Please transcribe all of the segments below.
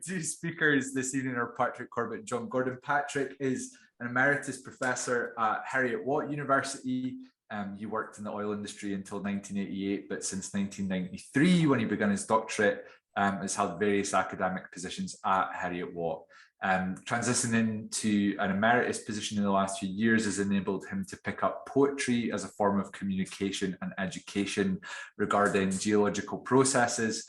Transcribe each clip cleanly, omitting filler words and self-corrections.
two speakers this evening are Patrick Corbett and John Gordon. Patrick is an emeritus professor at Heriot-Watt University. He worked in the oil industry until 1988, but since 1993, when he began his doctorate, has held various academic positions at Heriot-Watt. Transitioning to an emeritus position in the last few years has enabled him to pick up poetry as a form of communication and education regarding geological processes,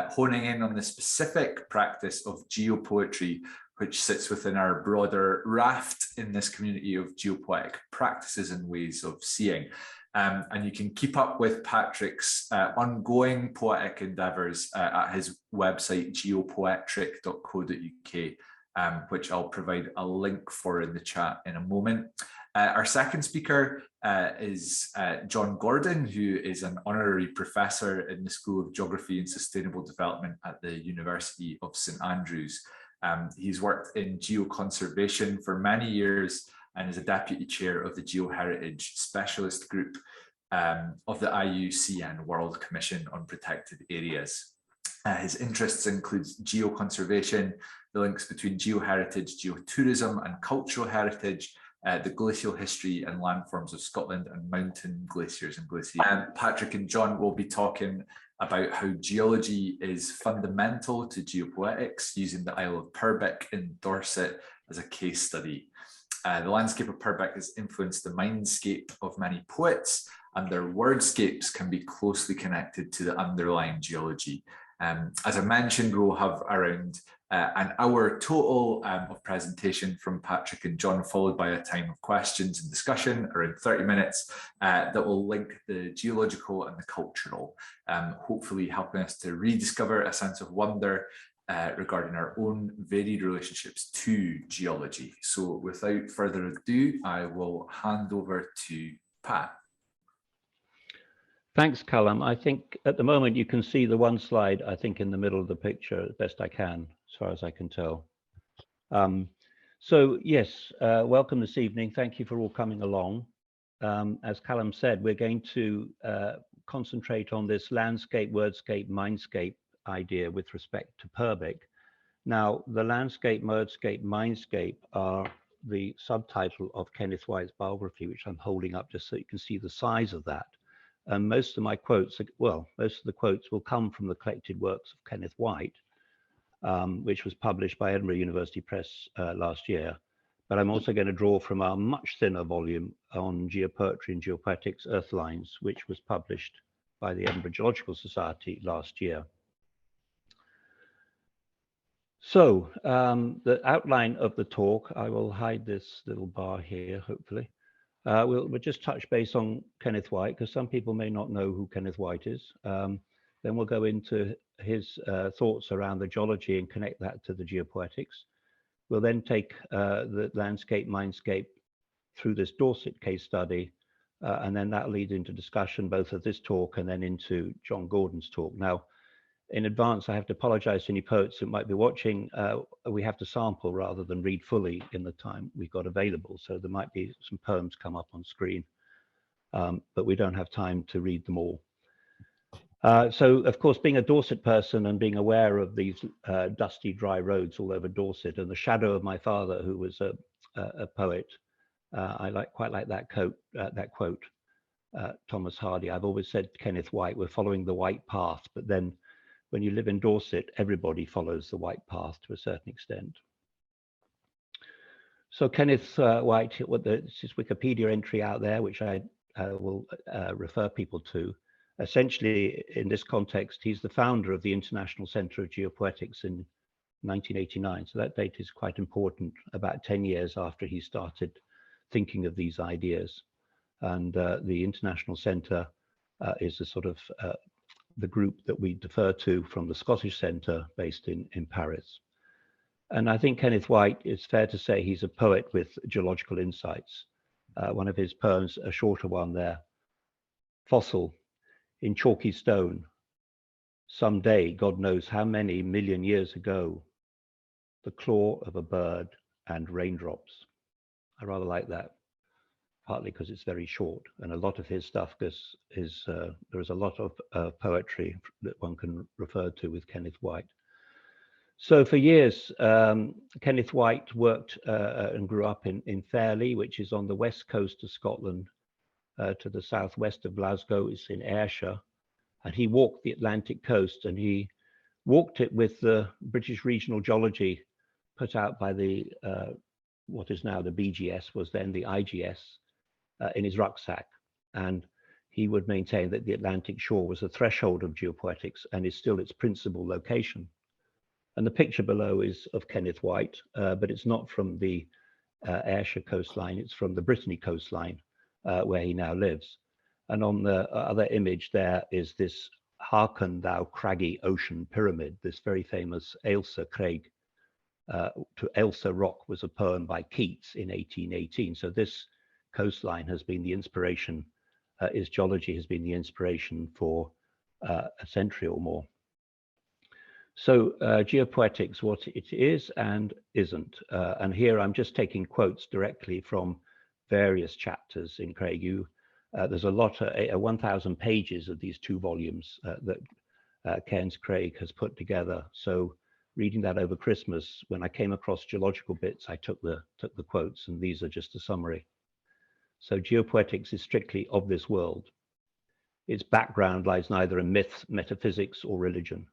honing in on the specific practice of geopoetry, which sits within our broader raft in this community of geopoetic practices and ways of seeing. And you can keep up with Patrick's ongoing poetic endeavours at his website, geopoetric.co.uk, which I'll provide a link for in the chat in a moment. Our second speaker is John Gordon, who is an honorary professor in the School of Geography and Sustainable Development at the University of St Andrews. He's worked in geoconservation for many years and is a deputy chair of the Geoheritage Specialist Group of the IUCN World Commission on Protected Areas. His interests include geoconservation, the links between geoheritage, geotourism and cultural heritage, the glacial history and landforms of Scotland, and mountain glaciers and glaciers. Patrick and John will be talking about how geology is fundamental to geopoetics, using the Isle of Purbeck in Dorset as a case study. The landscape of Purbeck has influenced the mindscape of many poets, and their wordscapes can be closely connected to the underlying geology. As I mentioned, we'll have around an hour total of presentation from Patrick and John, followed by a time of questions and discussion, around 30 minutes, that will link the geological and the cultural, hopefully helping us to rediscover a sense of wonder regarding our own varied relationships to geology. So without further ado, I will hand over to Pat. Thanks, Callum. I think at the moment you can see the one slide, I think, in the middle of the picture as best I can, as far as I can tell. So yes, welcome this evening. Thank you for all coming along. As Callum said, we're going to concentrate on this landscape, wordscape, mindscape idea with respect to Purbeck. Now, the landscape, wordscape, mindscape are the subtitle of Kenneth White's biography, which I'm holding up just so you can see the size of that. And most of my quotes, well, most of the quotes will come from the collected works of Kenneth White, which was published by Edinburgh University Press last year. But I'm also going to draw from our much thinner volume on Geopoetry and Geopoetics, Earthlines, which was published by the Edinburgh Geological Society last year. So the outline of the talk, I will hide this little bar here, hopefully. We'll just touch base on Kenneth White, because some people may not know who Kenneth White is. Then we'll go into his thoughts around the geology and connect that to the geopoetics. We'll then take the landscape, mindscape through this Dorset case study, and then that leads into discussion both of this talk and then into John Gordon's talk. Now, in advance, I have to apologize to any poets that might be watching. We have to sample rather than read fully in the time we've got available. So there might be some poems come up on screen, but we don't have time to read them all. So, of course, being a Dorset person and being aware of these dusty, dry roads all over Dorset and the shadow of my father, who was a poet, I quite like that quote, Thomas Hardy. I've always said to Kenneth White, we're following the white path, but then when you live in Dorset, everybody follows the white path to a certain extent. So Kenneth White, this is Wikipedia entry out there, which I will refer people to. Essentially, in this context, he's the founder of the International Centre of Geopoetics in 1989. So that date is quite important, about 10 years after he started thinking of these ideas. And the International Centre is a sort of the group that we defer to from the Scottish Centre based in Paris. And I think Kenneth White, it's fair to say he's a poet with geological insights. One of his poems, a shorter one there, Fossil in chalky stone, someday, God knows how many million years ago, the claw of a bird and raindrops. I rather like that, partly because it's very short, and a lot of his stuff there is a lot of poetry that one can refer to with Kenneth White. So for years, Kenneth White worked and grew up in Fairley, which is on the west coast of Scotland, to the southwest of Glasgow. It's in Ayrshire. And he walked the Atlantic coast, and he walked it with the British Regional Geology put out by the what is now the BGS, was then the IGS, in his rucksack. And he would maintain that the Atlantic shore was the threshold of geopoetics and is still its principal location. And the picture below is of Kenneth White, but it's not from the Ayrshire coastline, it's from the Brittany coastline, where he now lives. And on the other image there is this Hearken Thou Craggy Ocean Pyramid, this very famous Ailsa Craig to Ailsa Rock was a poem by Keats in 1818. So this coastline has been the inspiration, his geology has been the inspiration for a century or more. So geopoetics, what it is and isn't. And here I'm just taking quotes directly from various chapters in Craig. There's a lot, 1,000 pages of these 2 volumes that Cairns Craig has put together. So reading that over Christmas, when I came across geological bits, I took the quotes, and these are just a summary. So geopoetics is strictly of this world. Its background lies neither in myth, metaphysics, or religion.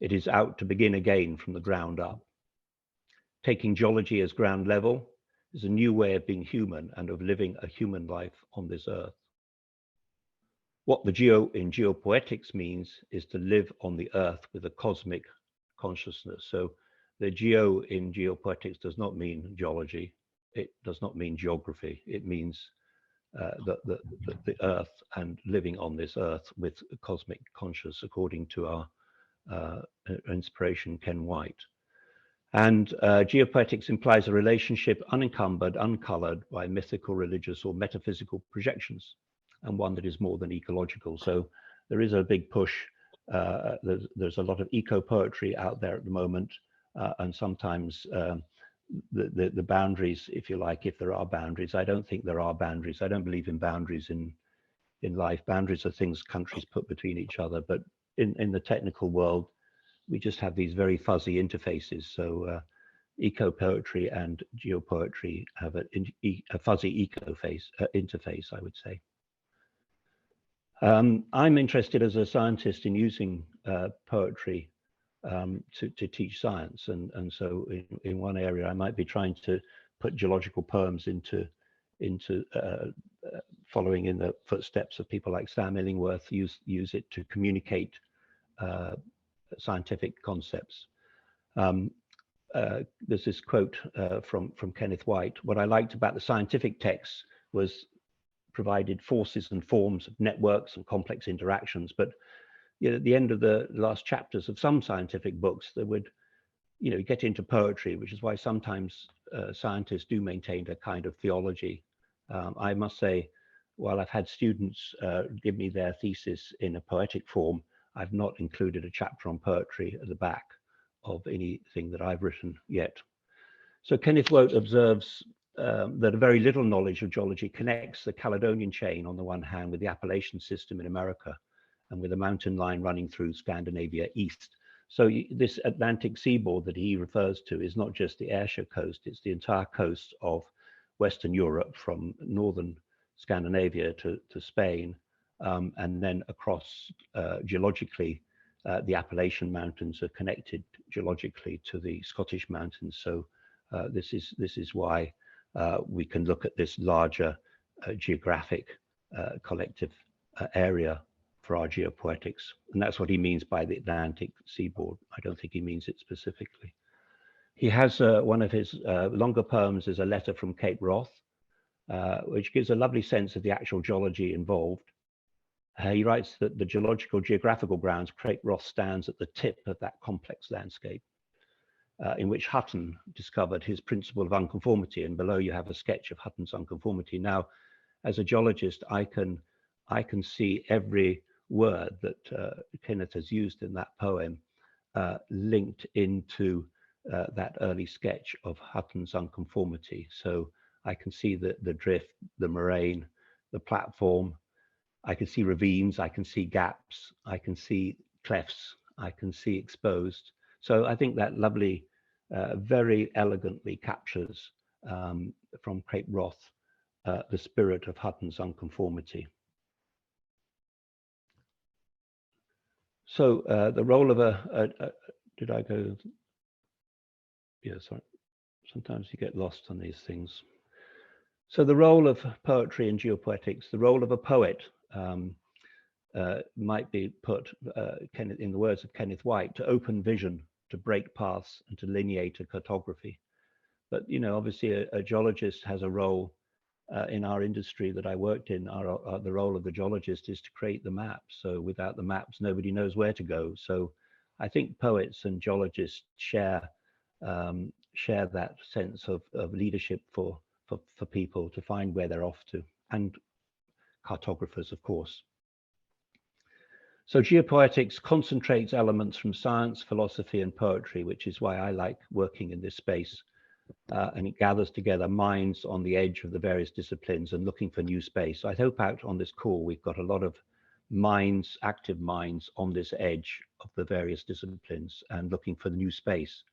It is out to begin again from the ground up. Taking geology as ground level is a new way of being human and of living a human life on this earth. What the geo in geopoetics means is to live on the earth with a cosmic consciousness. So the geo in geopoetics does not mean geology. It does not mean geography. It means the earth and living on this earth with a cosmic conscious, according to our inspiration, Ken White. And geopoetics implies a relationship unencumbered, uncolored by mythical, religious, or metaphysical projections, and one that is more than ecological. So there is a big push. There's a lot of eco-poetry out there at the moment, and sometimes the boundaries, if you like, if there are boundaries. I don't think there are boundaries. I don't believe in boundaries in life. Boundaries are things countries put between each other, but in the technical world, we just have these very fuzzy interfaces. So eco-poetry and geopoetry have a fuzzy interface, I would say. I'm interested as a scientist in using poetry to teach science. And so in one area, I might be trying to put geological poems into following in the footsteps of people like Sam Illingworth, use it to communicate scientific concepts. There's this quote from Kenneth White. What I liked about the scientific texts was provided forces and forms of networks and complex interactions. But at the end of the last chapters of some scientific books, they would get into poetry, which is why sometimes scientists do maintain a kind of theology. I must say, while I've had students give me their thesis in a poetic form, I've not included a chapter on poetry at the back of anything that I've written yet. So Kenneth White observes that a very little knowledge of geology connects the Caledonian chain on the one hand with the Appalachian system in America and with a mountain line running through Scandinavia east. So this Atlantic seaboard that he refers to is not just the Ayrshire coast, it's the entire coast of Western Europe from northern Scandinavia to Spain, and then across geologically, the Appalachian Mountains are connected geologically to the Scottish mountains. So this is why we can look at this larger geographic collective area for our geopoetics. And that's what he means by the Atlantic seaboard. I don't think he means it specifically. He has one of his longer poems is a letter from Cape Wrath, which gives a lovely sense of the actual geology involved. He writes that the geographical grounds, Cape Wrath stands at the tip of that complex landscape, in which Hutton discovered his principle of unconformity. And below you have a sketch of Hutton's unconformity. Now, as a geologist, I can see every word that Kenneth has used in that poem linked into that early sketch of Hutton's unconformity. So I can see the drift, the moraine, the platform. I can see ravines, I can see gaps, I can see clefts, I can see exposed. So I think that lovely, very elegantly captures from Cape Wrath the spirit of Hutton's unconformity. So the role of did I go? Yeah, sorry. Sometimes you get lost on these things. So the role of poetry and geopoetics, the role of a poet might be put, in the words of Kenneth White, to open vision, to break paths, and to lineate a cartography. But, you know, obviously a geologist has a role in our industry that I worked in. The role of the geologist is to create the maps. So without the maps, nobody knows where to go. So I think poets and geologists share that sense of leadership for people to find where they're off to, and cartographers, of course. So geopoetics concentrates elements from science, philosophy, and poetry, which is why I like working in this space. And it gathers together minds on the edge of the various disciplines and looking for new space. I hope out on this call, we've got a lot of minds, active minds on this edge of the various disciplines and looking for the new space.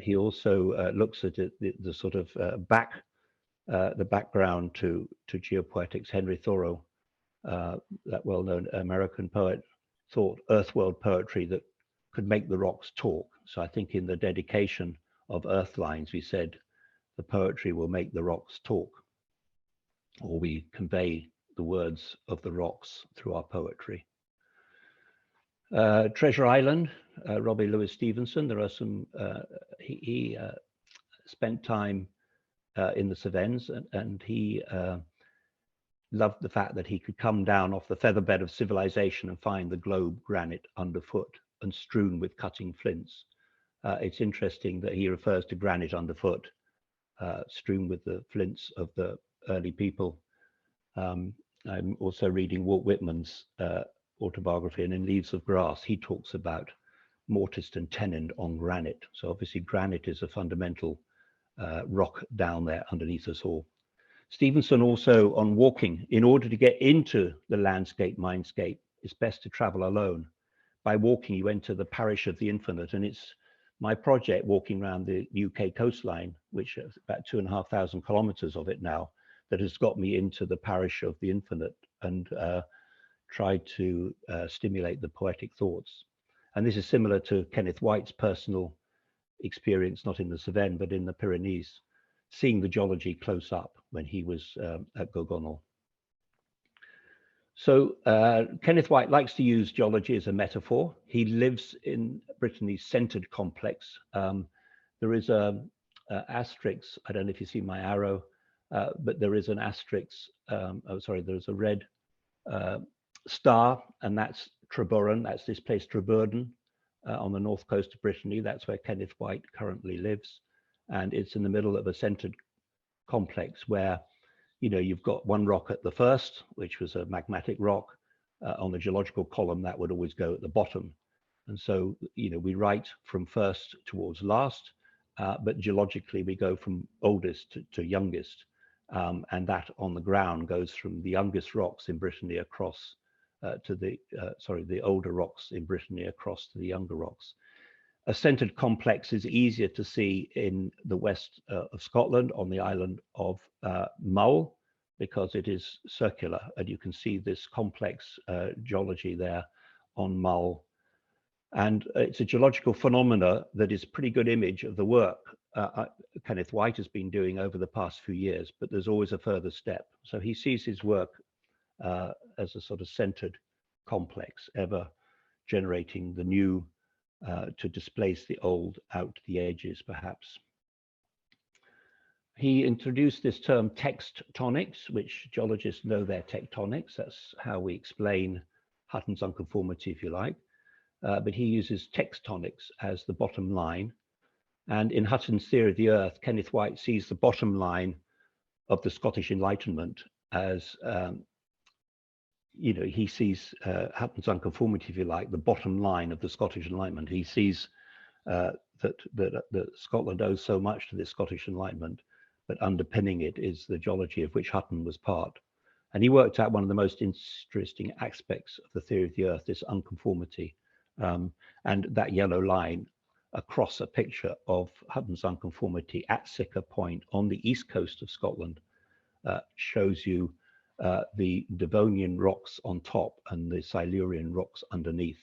He also looks at the sort of the background to geopoetics. Henry Thoreau, that well-known American poet, thought earthworld poetry that could make the rocks talk. So I think in the dedication of Earthlines, we said the poetry will make the rocks talk, or we convey the words of the rocks through our poetry. Treasure Island, Robbie Louis Stevenson, there are some, he spent time in the Cevennes, and he loved the fact that he could come down off the featherbed of civilization and find the globe granite underfoot and strewn with cutting flints. It's interesting that he refers to granite underfoot, strewn with the flints of the early people. I'm also reading Walt Whitman's autobiography, and in Leaves of Grass, he talks about mortised and tenoned on granite. So obviously granite is a fundamental rock down there underneath us all. Stevenson also, on walking, in order to get into the landscape, mindscape, it's best to travel alone. By walking, you enter the parish of the infinite, and it's my project walking around the UK coastline, which is about 2,500 kilometers of it now, that has got me into the parish of the infinite and tried to stimulate the poetic thoughts. And this is similar to Kenneth White's personal experience, not in the Cevennes, but in the Pyrenees, seeing the geology close up when he was at Gorgonal. So Kenneth White likes to use geology as a metaphor. He lives in Brittany's centered complex. There is a asterisk, I don't know if you see my arrow, but there is an asterisk, there's a red star, and that's Treburn, that's this place Treburn on the north coast of Brittany. That's where Kenneth White currently lives. And it's in the middle of a centered complex where, you know, you've got one rock at the first, which was a magmatic rock. On the geological column, that would always go at the bottom. And so, you know, we write from first towards last, but geologically we go from oldest to youngest. And that on the ground goes from the youngest rocks in Brittany across to the older rocks in Brittany across to the younger rocks. A centered complex is easier to see in the west of Scotland on the island of Mull, because it is circular, and you can see this complex geology there on Mull. And it's a geological phenomena that is a pretty good image of the work Kenneth White has been doing over the past few years, but there's always a further step. So he sees his work as a sort of centered complex, ever generating the new to displace the old out to the edges, perhaps. He introduced this term tectonics, which geologists know their tectonics. That's how we explain Hutton's unconformity, if you like. But he uses tectonics as the bottom line. And in Hutton's theory of the earth, Kenneth White sees the bottom line of the Scottish Enlightenment as, you know, he sees Hutton's unconformity, if you like, the bottom line of the Scottish Enlightenment. He sees that Scotland owes so much to this Scottish Enlightenment, but underpinning it is the geology of which Hutton was part. And he worked out one of the most interesting aspects of the theory of the earth, this unconformity, And that yellow line across a picture of Hutton's unconformity at Sicker Point on the east coast of Scotland shows you the Devonian rocks on top and the Silurian rocks underneath.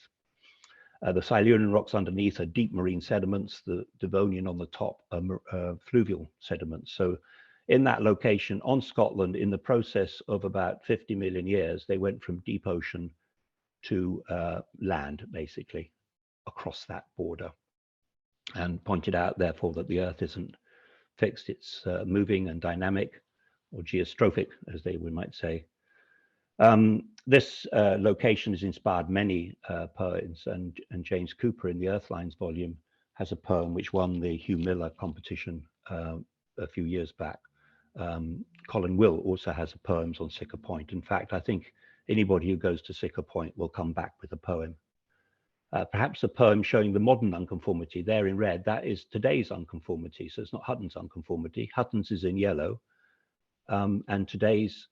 The Silurian rocks underneath are deep marine sediments. The Devonian on the top are fluvial sediments. So in that location on Scotland, in the process of about 50 million years, they went from deep ocean to land, basically, across that border, and pointed out, therefore, that the Earth isn't fixed. It's moving and dynamic, or geostrophic, as we might say. This location has inspired many poets, and James Cooper in the Earthlines volume has a poem which won the Hugh Miller competition a few years back. Colin Will also has poems on Sicker Point. In fact, I think anybody who goes to Sicker Point will come back with a poem. Perhaps a poem showing the modern unconformity there in red. That is today's unconformity, so it's not Hutton's unconformity. Hutton's is in yellow, and today's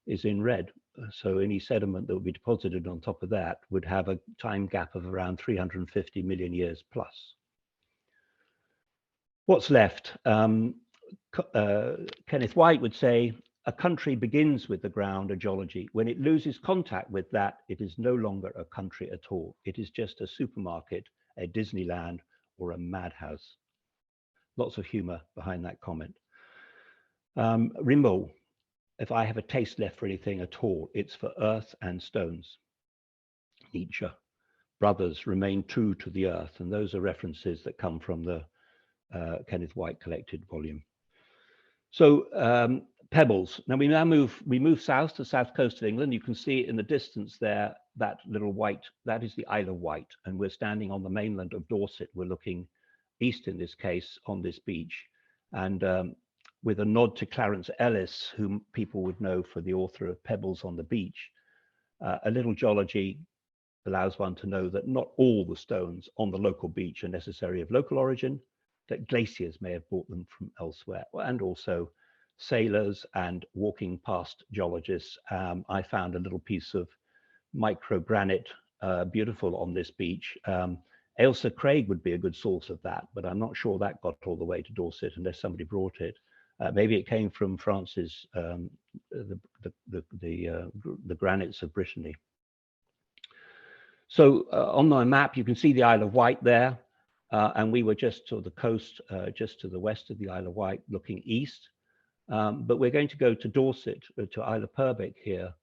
is in red. So any sediment that would be deposited on top of that would have a time gap of around 350 million years plus. What's left? Kenneth White would say, a country begins with the ground, a geology. When it loses contact with that, it is no longer a country at all. It is just a supermarket, a Disneyland, or a madhouse. Lots of humor behind that comment. Rimbaud, if I have a taste left for anything at all, it's for earth and stones. Nietzsche, brothers remain true to the earth. And those are references that come from the Kenneth White collected volume. So pebbles. Now we move south to the south coast of England. You can see it in the distance there, that little white, that is the Isle of Wight. And we're standing on the mainland of Dorset. We're looking east in this case on this beach. And with a nod to Clarence Ellis, whom people would know for the author of Pebbles on the Beach, a little geology allows one to know that not all the stones on the local beach are necessarily of local origin, that glaciers may have brought them from elsewhere, and also sailors and walking past geologists. I found a little piece of microgranite, beautiful on this beach. Ailsa Craig would be a good source of that, but I'm not sure that got all the way to Dorset unless somebody brought it. Maybe it came from France's, the granites of Brittany. So on my map, you can see the Isle of Wight there. And we were just to the coast, just to the west of the Isle of Wight, looking east. But we're going to go to Dorset, to Isle of Purbeck here,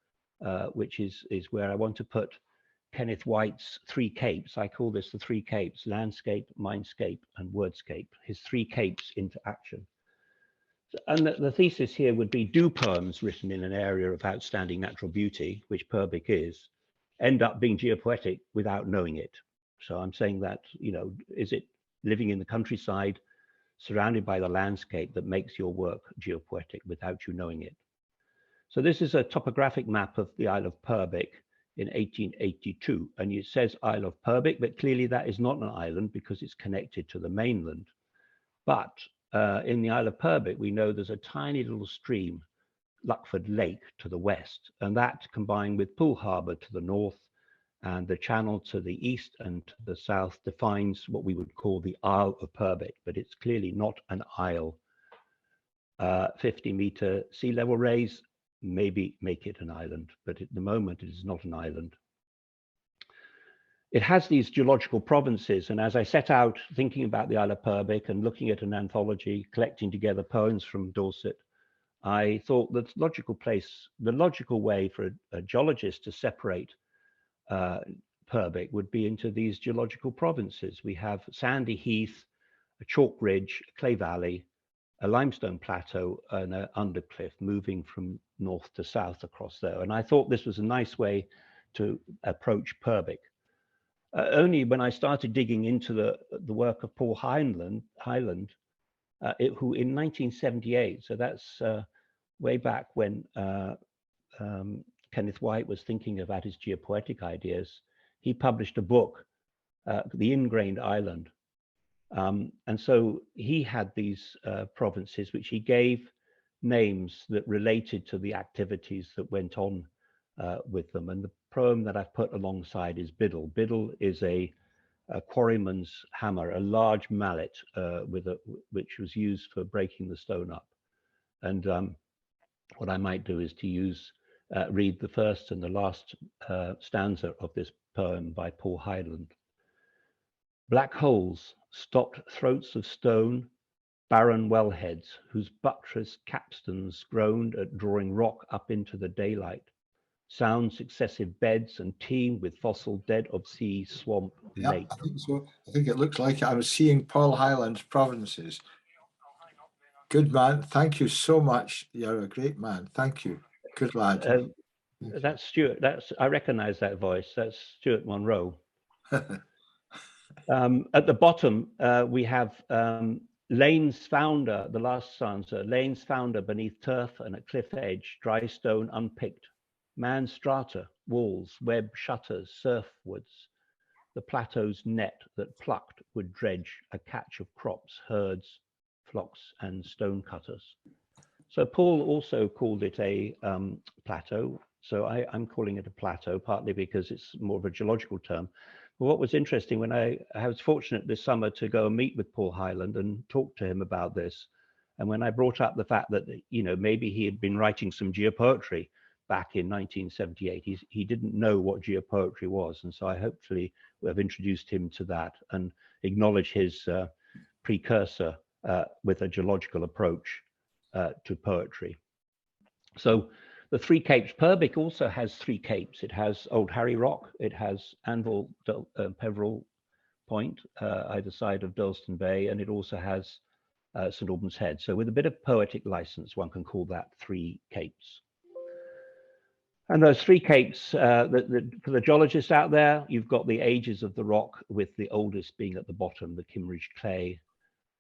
which is where I want to put Kenneth White's three capes. I call this the three capes: landscape, mindscape, and wordscape. His three capes into action. And the thesis here would be, do poems written in an area of outstanding natural beauty, which Purbeck is, end up being geopoetic without knowing it? So I'm saying that, you know, is it living in the countryside, surrounded by the landscape, that makes your work geopoetic without you knowing it? So this is a topographic map of the Isle of Purbeck in 1882, and it says Isle of Purbeck, but clearly that is not an island because it's connected to the mainland. But in the Isle of Purbeck, we know there's a tiny little stream, Luckford Lake, to the west, and that combined with Poole Harbour to the north and the channel to the east and to the south defines what we would call the Isle of Purbeck, but it's clearly not an isle. 50-meter sea level raise maybe make it an island, but at the moment it is not an island. It has these geological provinces, and as I set out thinking about the Isle of Purbeck and looking at an anthology, collecting together poems from Dorset, I thought the logical way for a geologist to separate Purbeck would be into these geological provinces. We have sandy heath, a chalk ridge, a clay valley, a limestone plateau, and an undercliff moving from north to south across there. And I thought this was a nice way to approach Purbeck. Only when I started digging into the work of Paul Hyland, who in 1978, so that's way back when Kenneth White was thinking about his geopoetic ideas, he published a book, The Ingrained Island. And so he had these provinces, which he gave names that related to the activities that went on with them. And the poem that I've put alongside is Biddle. Biddle is a quarryman's hammer, a large mallet which was used for breaking the stone up. And what I might do is to read the first and the last stanza of this poem by Paul Hyland. Black holes, stopped throats of stone, barren wellheads, whose buttress capstans groaned at drawing rock up into the daylight, sound successive beds and teem with fossil dead of sea, swamp, lake. I think so. I think it looks like I was seeing Paul Hyland's provinces. Good man. Thank you so much. You're a great man. Thank you. Good lad. That's Stuart. I recognize that voice. That's Stuart Monroe. At the bottom, we have Lane's founder, the last stanza, Lane's founder beneath turf and at cliff edge, dry stone unpicked, man strata, walls, web shutters, surfwoods, the plateau's net that plucked would dredge a catch of crops, herds, flocks, and stone cutters. So Paul also called it a plateau. So I'm calling it a plateau, partly because it's more of a geological term. But what was interesting, when I was fortunate this summer to go and meet with Paul Hyland and talk to him about this, and when I brought up the fact that, you know, maybe he had been writing some geopoetry back in 1978, he didn't know what geopoetry was. And so I hopefully have introduced him to that and acknowledge his precursor with a geological approach to poetry. So the Three Capes, Purbeck also has three capes. It has Old Harry Rock, it has Anvil Peveril Point, either side of Durlston Bay, and it also has St Albans Head. So with a bit of poetic license, one can call that Three Capes. And those three capes, for the geologists out there, you've got the ages of the rock, with the oldest being at the bottom, the Kimmeridge clay,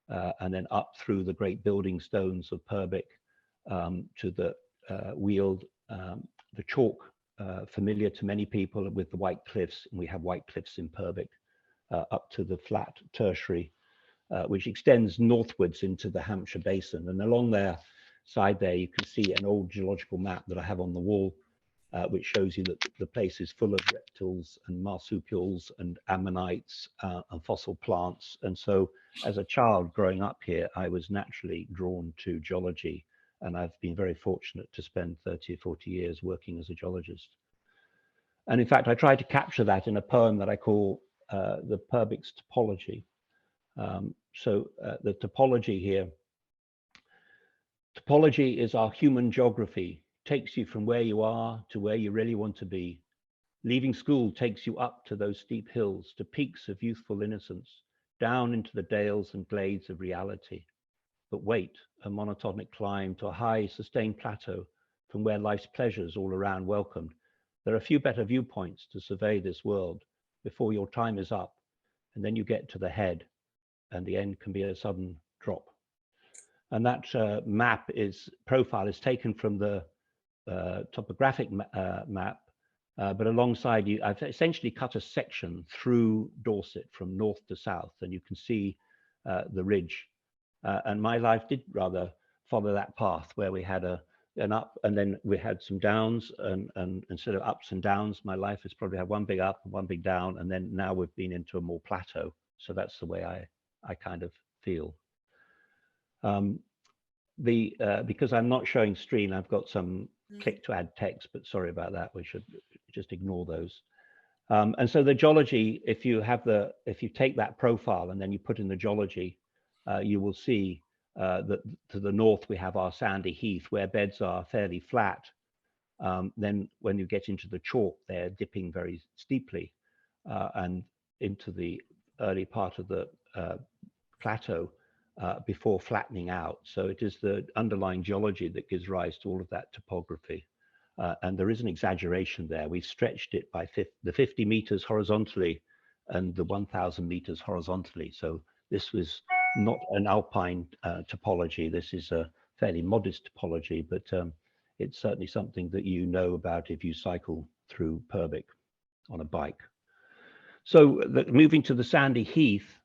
and then up through the great building stones of Purbeck to the Weald, the chalk, familiar to many people with the White Cliffs, and we have White Cliffs in Purbeck, up to the flat tertiary, which extends northwards into the Hampshire Basin. And along their side there, you can see an old geological map that I have on the wall, which shows you that the place is full of reptiles and marsupials and ammonites and fossil plants. And so as a child growing up here, I was naturally drawn to geology, and I've been very fortunate to spend 30 or 40 years working as a geologist. And in fact, I tried to capture that in a poem that I call the Purbeck's Topology. The topology here, topology is our human geography, takes you from where you are to where you really want to be. Leaving school takes you up to those steep hills, to peaks of youthful innocence, down into the dales and glades of reality. But wait, a monotonic climb to a high, sustained plateau from where life's pleasures all around welcomed. There are few better viewpoints to survey this world before your time is up, and then you get to the head, and the end can be a sudden drop. And that profile is taken from the topographic map, but alongside you, I've essentially cut a section through Dorset from north to south, and you can see the ridge. And my life did rather follow that path, where we had an up, and then we had some downs, and instead of ups and downs, my life has probably had one big up and one big down, and then now we've been into a more plateau. So that's the way I kind of feel. Because I'm not showing screen, I've got some click to add text, but sorry about that. We should just ignore those. And so the geology, if you take that profile and then you put in the geology, you will see that to the north we have our sandy heath, where beds are fairly flat. Then when you get into the chalk, they're dipping very steeply, and into the early part of the plateau before flattening out. So it is the underlying geology that gives rise to all of that topography. And there is an exaggeration there. We've stretched it by the 50 meters horizontally and the 1,000 meters horizontally. So this was not an alpine topology. This is a fairly modest topology, but it's certainly something that you know about if you cycle through Purbeck on a bike. So moving to the sandy heath,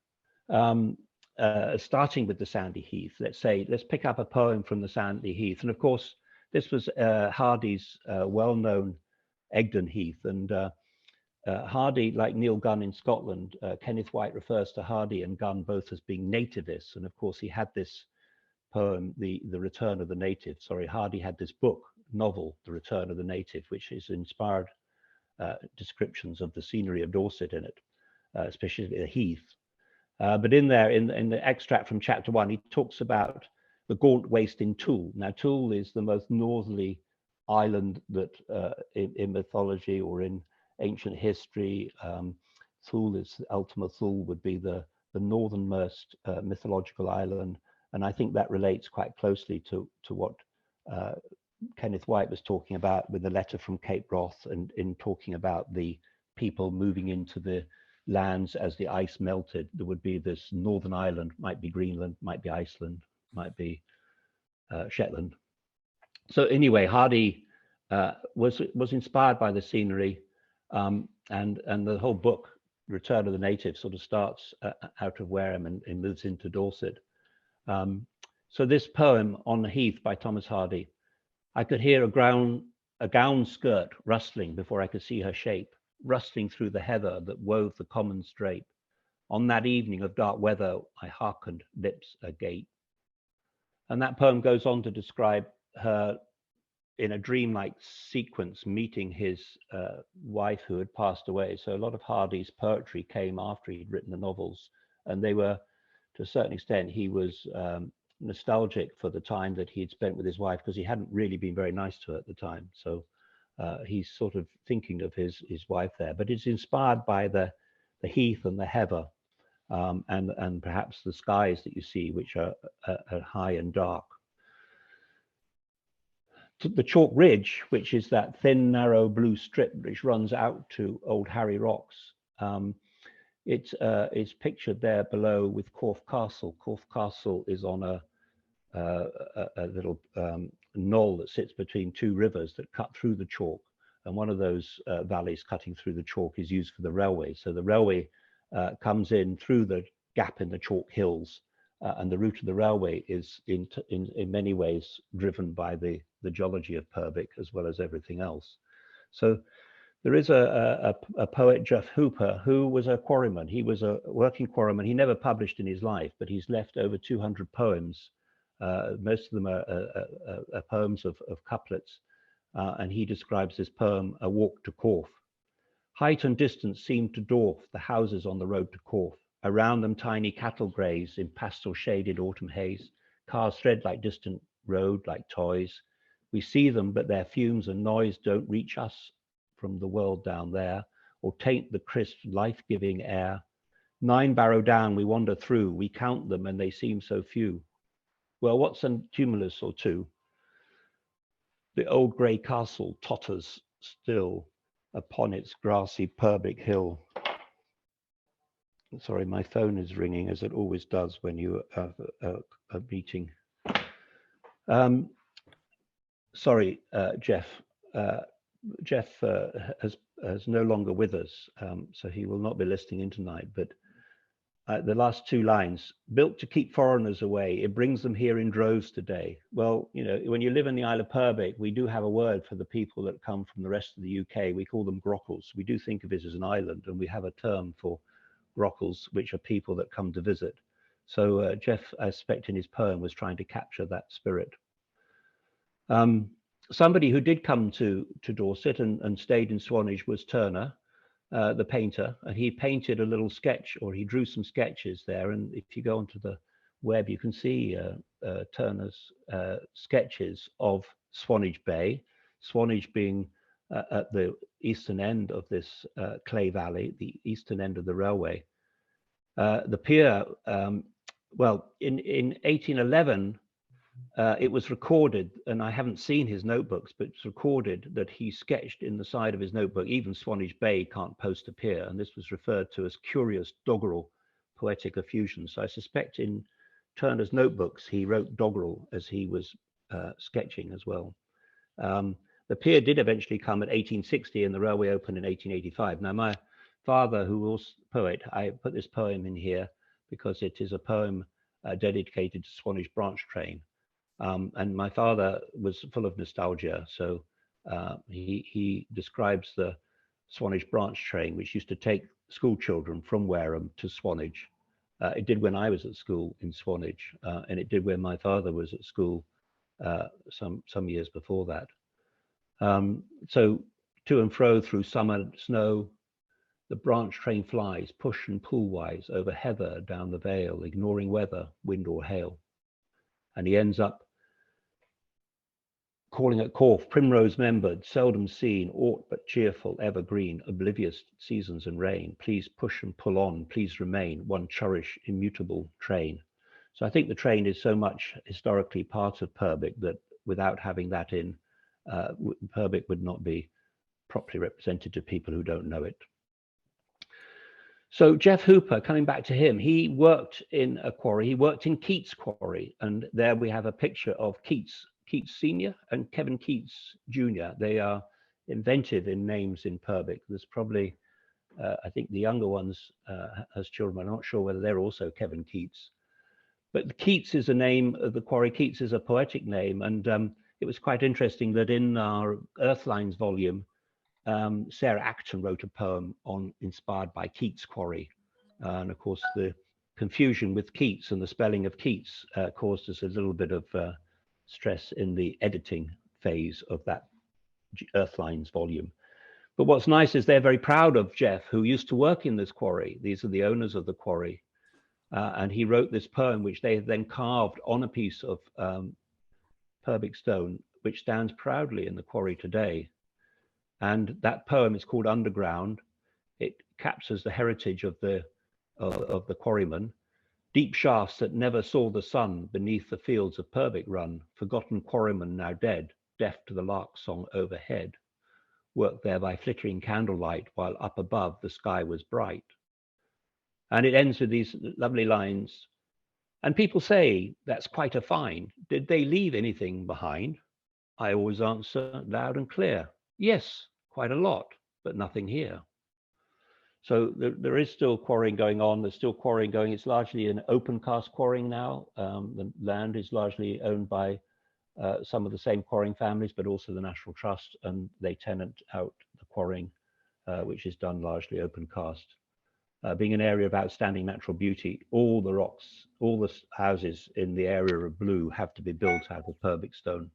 starting with the sandy heath, let's pick up a poem from the sandy heath. And of course, this was Hardy's well-known Egdon Heath. And Hardy, like Neil Gunn in Scotland, Kenneth White refers to Hardy and Gunn both as being nativists. And of course, he had this poem, The Return of the Native. Sorry, Hardy had this book, novel, The Return of the Native, which is inspired descriptions of the scenery of Dorset in it, especially the heath. But in there, in the extract from chapter 1, he talks about the Gaunt Waste in Toul. Now, Toul is the most northerly island that in mythology or in ancient history, Thule is Ultima Thule would be the northernmost mythological island, and I think that relates quite closely to what Kenneth White was talking about with the letter from Cape Wrath, and in talking about the people moving into the lands as the ice melted. There would be this northern island, might be Greenland, might be Iceland, might be Shetland. So anyway, Hardy was inspired by the scenery, and the whole book, Return of the Native, sort of starts out of Wareham and moves into Dorset. So this poem, On the Heath by Thomas Hardy, I could hear a gown skirt rustling before I could see her shape, rustling through the heather that wove the common's drape. On that evening of dark weather, I hearkened, lips agape. And that poem goes on to describe her in a dreamlike sequence meeting his wife who had passed away. So a lot of Hardy's poetry came after he'd written the novels, and they were, to a certain extent, he was nostalgic for the time that he had spent with his wife, because he hadn't really been very nice to her at the time. So he's sort of thinking of his wife there, but it's inspired by the heath and the heather, and perhaps the skies that you see, which are high and dark. The Chalk Ridge, which is that thin, narrow blue strip which runs out to Old Harry Rocks, it's pictured there below with Corfe Castle. Corfe Castle is on a little knoll that sits between two rivers that cut through the chalk, and one of those valleys cutting through the chalk is used for the railway. So the railway comes in through the gap in the chalk hills, and the route of the railway is in many ways driven by the geology of Purbeck as well as everything else. So there is a poet, Jeff Hooper, who was a quarryman. He was a working quarryman. He never published in his life, but he's left over 200 poems. Most of them are poems of couplets, and he describes this poem, A Walk to Corfe. Height and distance seem to dwarf the houses on the road to Corfe. Around them tiny cattle graze in pastel shaded autumn haze. Cars thread like distant road, like toys. We see them, but their fumes and noise don't reach us from the world down there, or taint the crisp, life-giving air. 9 barrow down we wander through, we count them and they seem so few. Well, what's a tumulus or two? The old grey castle totters still upon its grassy Purbeck hill. Sorry, my phone is ringing, as it always does when you have a meeting. Sorry, Jeff. Jeff has no longer with us, so he will not be listening in tonight. But the last 2 lines, built to keep foreigners away, it brings them here in droves today. Well, you know, when you live in the Isle of Purbeck, we do have a word for the people that come from the rest of the UK. We call them grockles. We do think of it as an island, and we have a term for grockles, which are people that come to visit. So Jeff, I suspect in his poem, was trying to capture that spirit. Somebody who did come to Dorset and stayed in Swanage was Turner, the painter, and he painted a little sketch, or he drew some sketches there. And if you go onto the web, you can see Turner's sketches of Swanage Bay, Swanage being at the eastern end of this clay valley, the eastern end of the railway. The pier, well, in 1811, it was recorded, and I haven't seen his notebooks, but it's recorded that he sketched in the side of his notebook, even Swanage Bay can't post a pier, and this was referred to as curious doggerel poetic effusion. So I suspect in Turner's notebooks, he wrote doggerel as he was sketching as well. The pier did eventually come at 1860, and the railway opened in 1885. Now, my father, who was a poet, I put this poem in here because it is a poem dedicated to Swanage branch train. And my father was full of nostalgia, so he describes the Swanage branch train, which used to take school children from Wareham to Swanage. It did when I was at school in Swanage, and it did when my father was at school some years before that. So to and fro through summer snow, the branch train flies, push and pull wise, over heather down the vale, ignoring weather, wind or hail. And he ends up calling at Corfe, primrose membered, seldom seen, aught but cheerful, evergreen, oblivious seasons and rain. Please push and pull on, please remain, one cherish, immutable train. So I think the train is so much historically part of Purbeck that without having that in, Purbeck would not be properly represented to people who don't know it. So Jeff Hooper, coming back to him, he worked in a quarry. He worked in Keats Quarry, and there we have a picture of Keats Senior and Kevin Keats Jr. They are inventive in names in Purbeck. There's probably, I think the younger ones as children, I'm not sure whether they're also Kevin Keats. But Keats is a name of the quarry. Keats is a poetic name, and it was quite interesting that in our Earthlines volume, Sarah Acton wrote a poem inspired by Keats Quarry. And of course, the confusion with Keats and the spelling of Keats caused us a little bit of stress in the editing phase of that Earthlines volume. But what's nice is they're very proud of Jeff, who used to work in this quarry. These are the owners of the quarry. And he wrote this poem, which they then carved on a piece of Purbeck stone, which stands proudly in the quarry today. And that poem is called Underground. It captures the heritage of the quarrymen. Deep shafts that never saw the sun beneath the fields of Purbeck run, forgotten quarrymen now dead, deaf to the lark song overhead, worked there by flickering candlelight while up above the sky was bright. And it ends with these lovely lines. And people say, that's quite a find. Did they leave anything behind? I always answer loud and clear. Yes, quite a lot, but nothing here. So there is still quarrying going on. There's still quarrying going. It's largely an open cast quarrying now. The land is largely owned by some of the same quarrying families, but also the National Trust, and they tenant out the quarrying, which is done largely open cast. Being an area of outstanding natural beauty, all the rocks, all the houses in the area of blue have to be built out of Purbeck stone.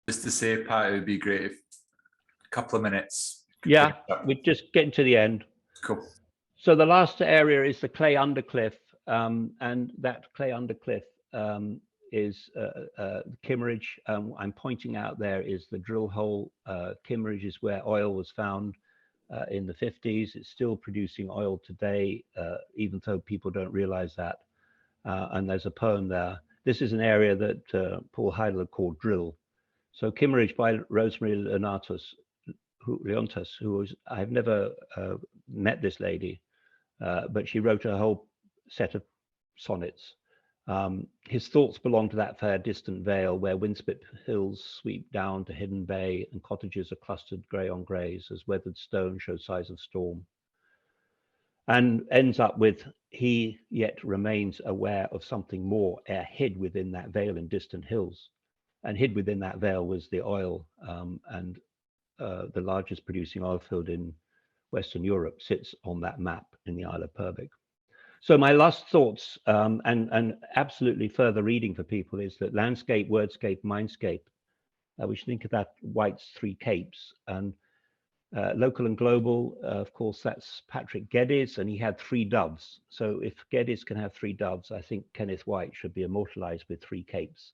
Just to say, Pat, it would be great if a couple of minutes. Yeah, we're just getting to the end. Cool. So the last area is the clay undercliff, and that clay undercliff is Kimmeridge. I'm pointing out there is the drill hole. Kimmeridge is where oil was found in the 50s. It's still producing oil today, even though people don't realize that. And there's a poem there. This is an area that Paul Heidler called drill. So Kimmeridge by Rosemary Leontas, who was, I've never met this lady, but she wrote a whole set of sonnets. His thoughts belong to that fair distant vale where windswept hills sweep down to hidden bay and cottages are clustered grey on greys as weathered stone shows signs of storm. And ends up with, he yet remains aware of something more hid within that vale in distant hills. And hid within that veil was the oil, and the largest producing oil field in Western Europe sits on that map in the Isle of Purbeck. So my last thoughts, and absolutely further reading for people, is that landscape, wordscape, mindscape, we should think of that White's Three Capes, and local and global, of course, that's Patrick Geddes, and he had three doves. So if Geddes can have three doves, I think Kenneth White should be immortalized with three capes.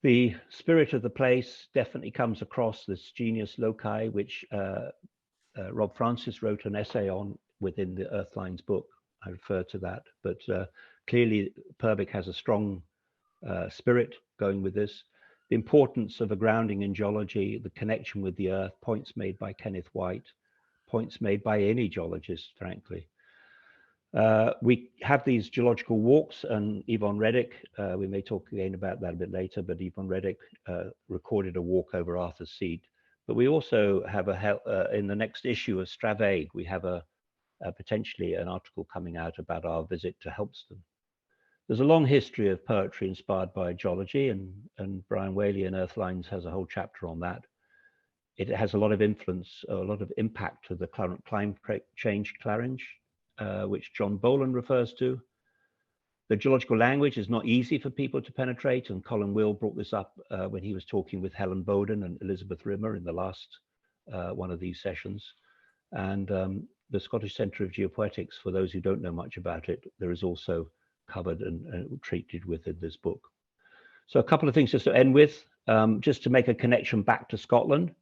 The spirit of the place definitely comes across this genius loci, which Rob Francis wrote an essay on within the Earthlines book. I refer to that, but clearly Purbeck has a strong spirit going with this. The importance of a grounding in geology, the connection with the earth, points made by Kenneth White, points made by any geologist, frankly. We have these geological walks, and Yvonne Reddick, we may talk again about that a bit later, but Yvonne Reddick recorded a walk over Arthur's Seat. But we also have in the next issue of Straveg, we have potentially an article coming out about our visit to Helpston. There's a long history of poetry inspired by geology, and Brian Whaley in Earthlines has a whole chapter on that. it has a lot of influence, a lot of impact to the current climate change challenge, which John Boland refers to. The geological language is not easy for people to penetrate, and Colin Will brought this up when he was talking with Helen Bowden and Elizabeth Rimmer in the last one of these sessions. And the Scottish Centre of Geopoetics, for those who don't know much about it, there is also covered and treated within this book. So a couple of things just to end with, just to make a connection back to Scotland.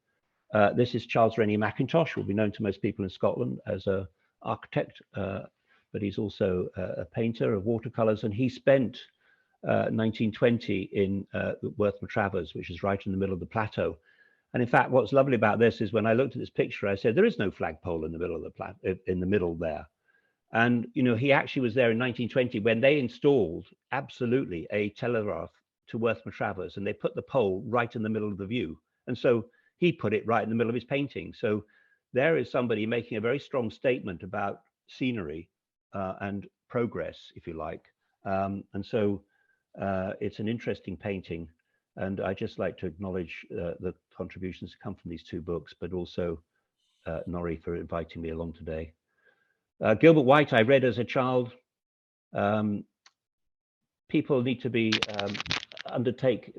This is Charles Rennie Mackintosh, will be known to most people in Scotland as an architect, but he's also a painter of watercolors, and he spent 1920 in Worth Matravers, which is right in the middle of the plateau. And in fact, what's lovely about this is when I looked at this picture, I said, there is no flagpole in the middle of the there. And, you know, he actually was there in 1920 when they installed absolutely a telegraph to Worth Matravers, and they put the pole right in the middle of the view. And so he put it right in the middle of his painting. So there is somebody making a very strong statement about scenery and progress, if you like. And so it's an interesting painting. And I just like to acknowledge the contributions that come from these two books, but also Norrie for inviting me along today. Gilbert White, I read as a child. People need to be undertake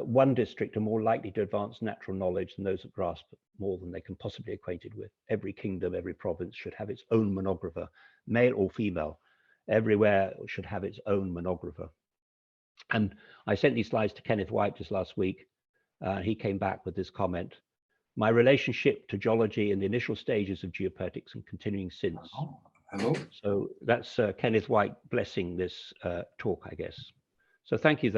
one district are more likely to advance natural knowledge than those that grasp more than they can possibly be acquainted with. Every kingdom, every province should have its own monographer, male or female. Everywhere should have its own monographer. And I sent these slides to Kenneth White just last week. He came back with this comment: my relationship to geology in the initial stages of geopoetics and continuing since. Hello. So that's Kenneth White blessing this talk, I guess. So thank you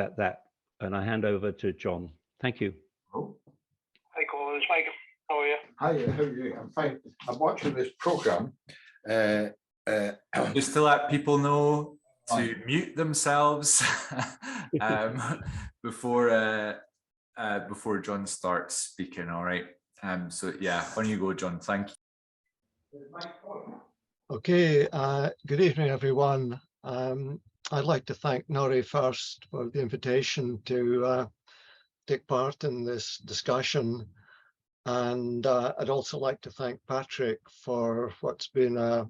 and I hand over to John. Thank you. Oh. Hi, Colin. It's Mike. How are you? Hi, how are you? I'm fine. I'm watching this program. Just to let people know to mute themselves before John starts speaking. All right. So yeah, on you go, John. Thank you. Okay. Good evening, everyone. I'd like to thank Norrie first for the invitation to take part in this discussion. And I'd also like to thank Patrick for what's been a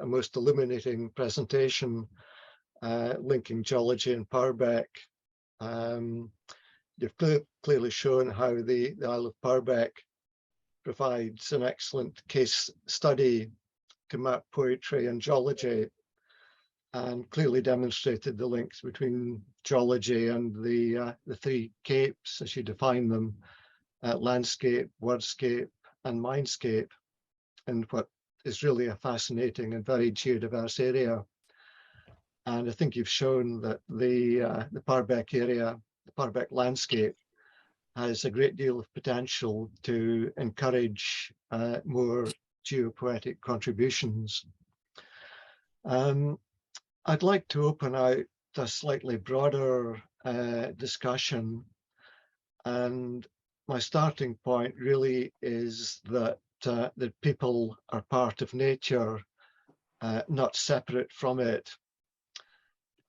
most illuminating presentation linking geology and Purbeck. You've clearly shown how the Isle of Purbeck provides an excellent case study to map poetry and geology, and clearly demonstrated the links between geology and the three capes, as you define them, landscape, wordscape, and mindscape, in what is really a fascinating and very geodiverse area. And I think you've shown that the Purbeck area, the Purbeck landscape, has a great deal of potential to encourage more geopoetic contributions. I'd like to open out a slightly broader discussion, and my starting point really is that that people are part of nature, not separate from it.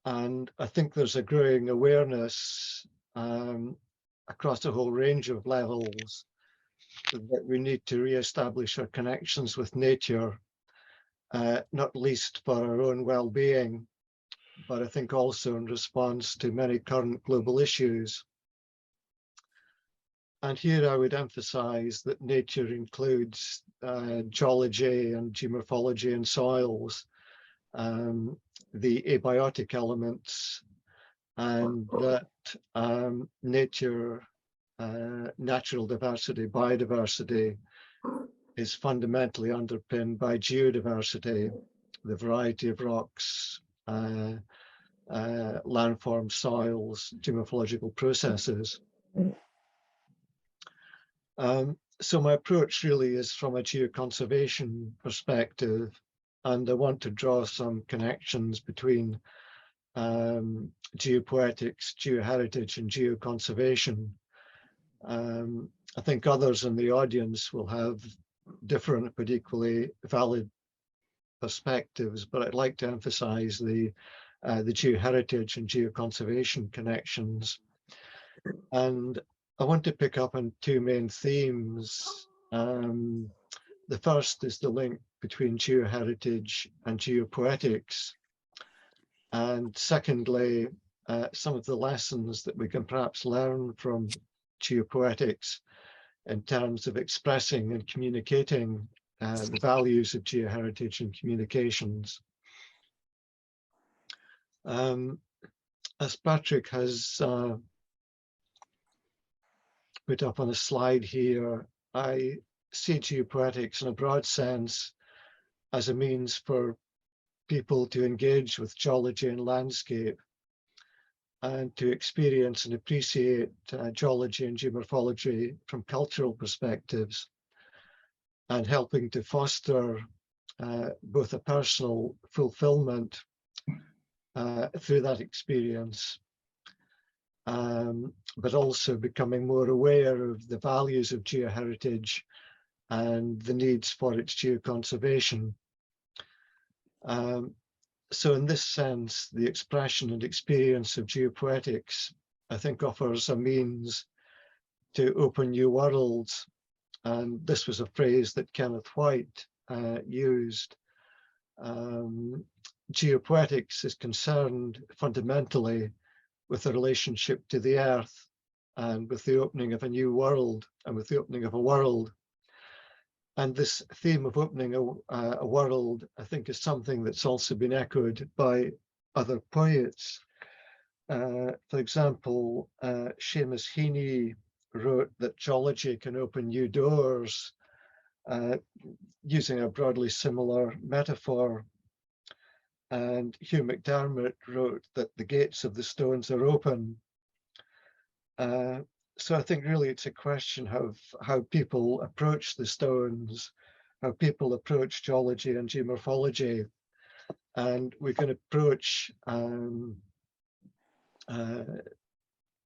And I think there's a growing awareness across a whole range of levels that we need to re-establish our connections with nature, not least for our own well-being, but I think also in response to many current global issues. And here I would emphasize that nature includes geology and geomorphology and soils, the abiotic elements, and that nature, natural diversity, biodiversity is fundamentally underpinned by geodiversity, the variety of rocks, landforms, soils, geomorphological processes. So my approach really is from a geoconservation perspective, and I want to draw some connections between geopoetics, geoheritage, and geoconservation. I think others in the audience will have different but equally valid perspectives, but I'd like to emphasize the geoheritage and geoconservation connections. And I want to pick up on two main themes. The first is the link between geoheritage and geopoetics. And secondly, some of the lessons that we can perhaps learn from geopoetics in terms of expressing and communicating the values of geoheritage and communications. As Patrick has put up on a slide here, I see geopoetics in a broad sense as a means for people to engage with geology and landscape and to experience and appreciate geology and geomorphology from cultural perspectives, and helping to foster both a personal fulfillment through that experience, but also becoming more aware of the values of geoheritage and the needs for its geoconservation. So in this sense, the expression and experience of geopoetics, I think, offers a means to open new worlds. And this was a phrase that Kenneth White used. Geopoetics is concerned fundamentally with the relationship to the earth and with the opening of a new world and with the opening of a world. And this theme of opening a world, I think, is something that's also been echoed by other poets. For example, Seamus Heaney wrote that geology can open new doors, using a broadly similar metaphor. And Hugh McDermott wrote that the gates of the stones are open. So I think really it's a question of how people approach the stones, how people approach geology and geomorphology. And we can approach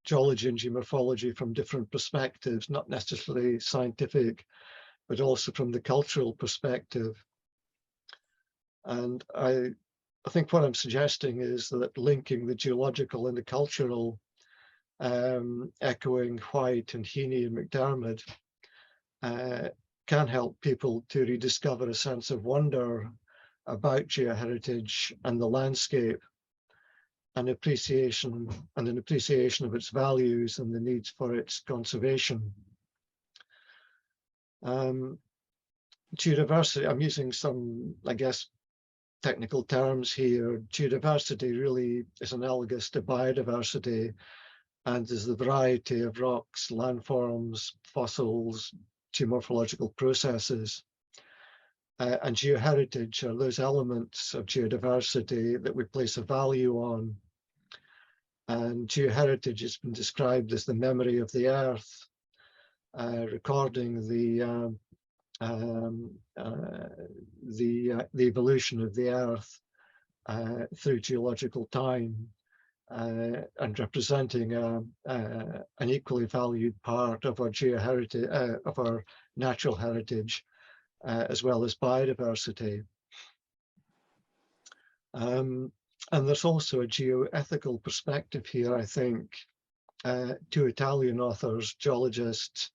geology and geomorphology from different perspectives, not necessarily scientific, but also from the cultural perspective. And I think what I'm suggesting is that linking the geological and the cultural, echoing White and Heaney and McDermott, can help people to rediscover a sense of wonder about geoheritage and the landscape, and an appreciation of its values and the needs for its conservation. Geodiversity, I'm using some, I guess, technical terms here. Geodiversity really is analogous to biodiversity, and is the variety of rocks, landforms, fossils, geomorphological processes. And geoheritage are those elements of geodiversity that we place a value on. And geoheritage has been described as the memory of the earth, recording the evolution of the earth through geological time, and representing an equally valued part of our geoheritage, of our natural heritage, as well as biodiversity. And there's also a geoethical perspective here, I think. Two Italian authors, geologists,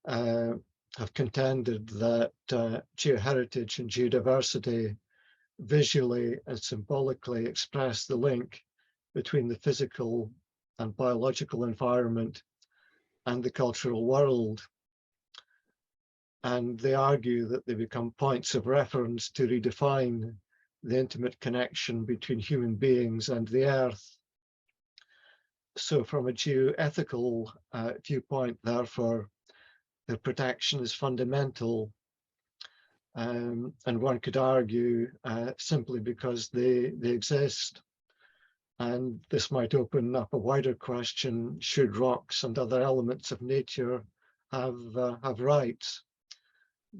have contended that geoheritage and geodiversity visually and symbolically express the link between the physical and biological environment and the cultural world. And they argue that they become points of reference to redefine the intimate connection between human beings and the earth. So from a geoethical viewpoint, therefore, their protection is fundamental. And one could argue simply because they exist. And this might open up a wider question: should rocks and other elements of nature have rights?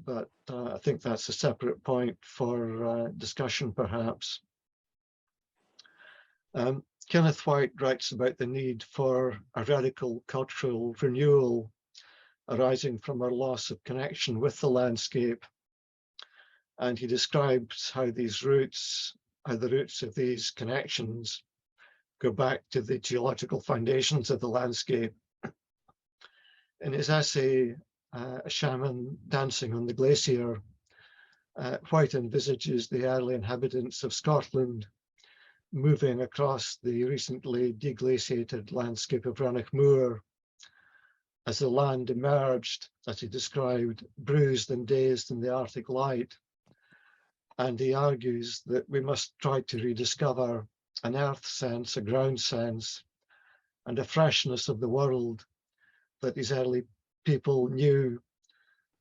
But I think that's a separate point for discussion, perhaps. Kenneth White writes about the need for a radical cultural renewal arising from our loss of connection with the landscape. And he describes how the roots of these connections go back to the geological foundations of the landscape. in his essay, A Shaman Dancing on the Glacier, White envisages the early inhabitants of Scotland moving across the recently deglaciated landscape of Rannoch Moor as the land emerged, as he described, bruised and dazed in the Arctic light. And he argues that we must try to rediscover an earth sense, a ground sense, and a freshness of the world that these early people knew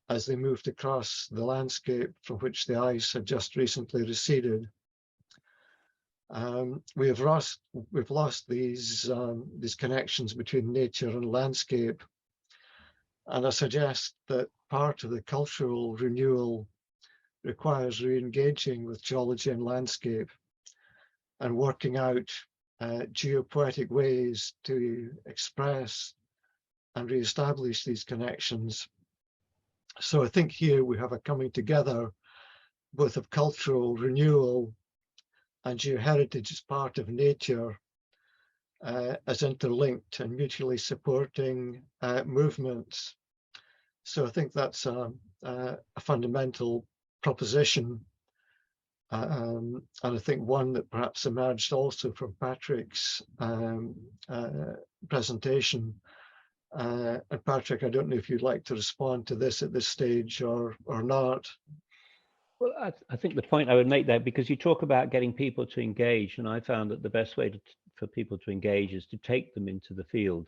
as they moved across the landscape from which the ice had just recently receded. We've lost these connections between nature and landscape, and I suggest that part of the cultural renewal requires re-engaging with geology and landscape and working out geopoetic ways to express and re-establish these connections. So I think here we have a coming together both of cultural renewal and geoheritage as part of nature as interlinked and mutually supporting movements. So I think that's a fundamental proposition, and I think one that perhaps emerged also from Patrick's presentation. And Patrick, I don't know if you'd like to respond to this at this stage or not. Well, I think the point I would make there, because you talk about getting people to engage, and I found that the best way for people to engage is to take them into the field.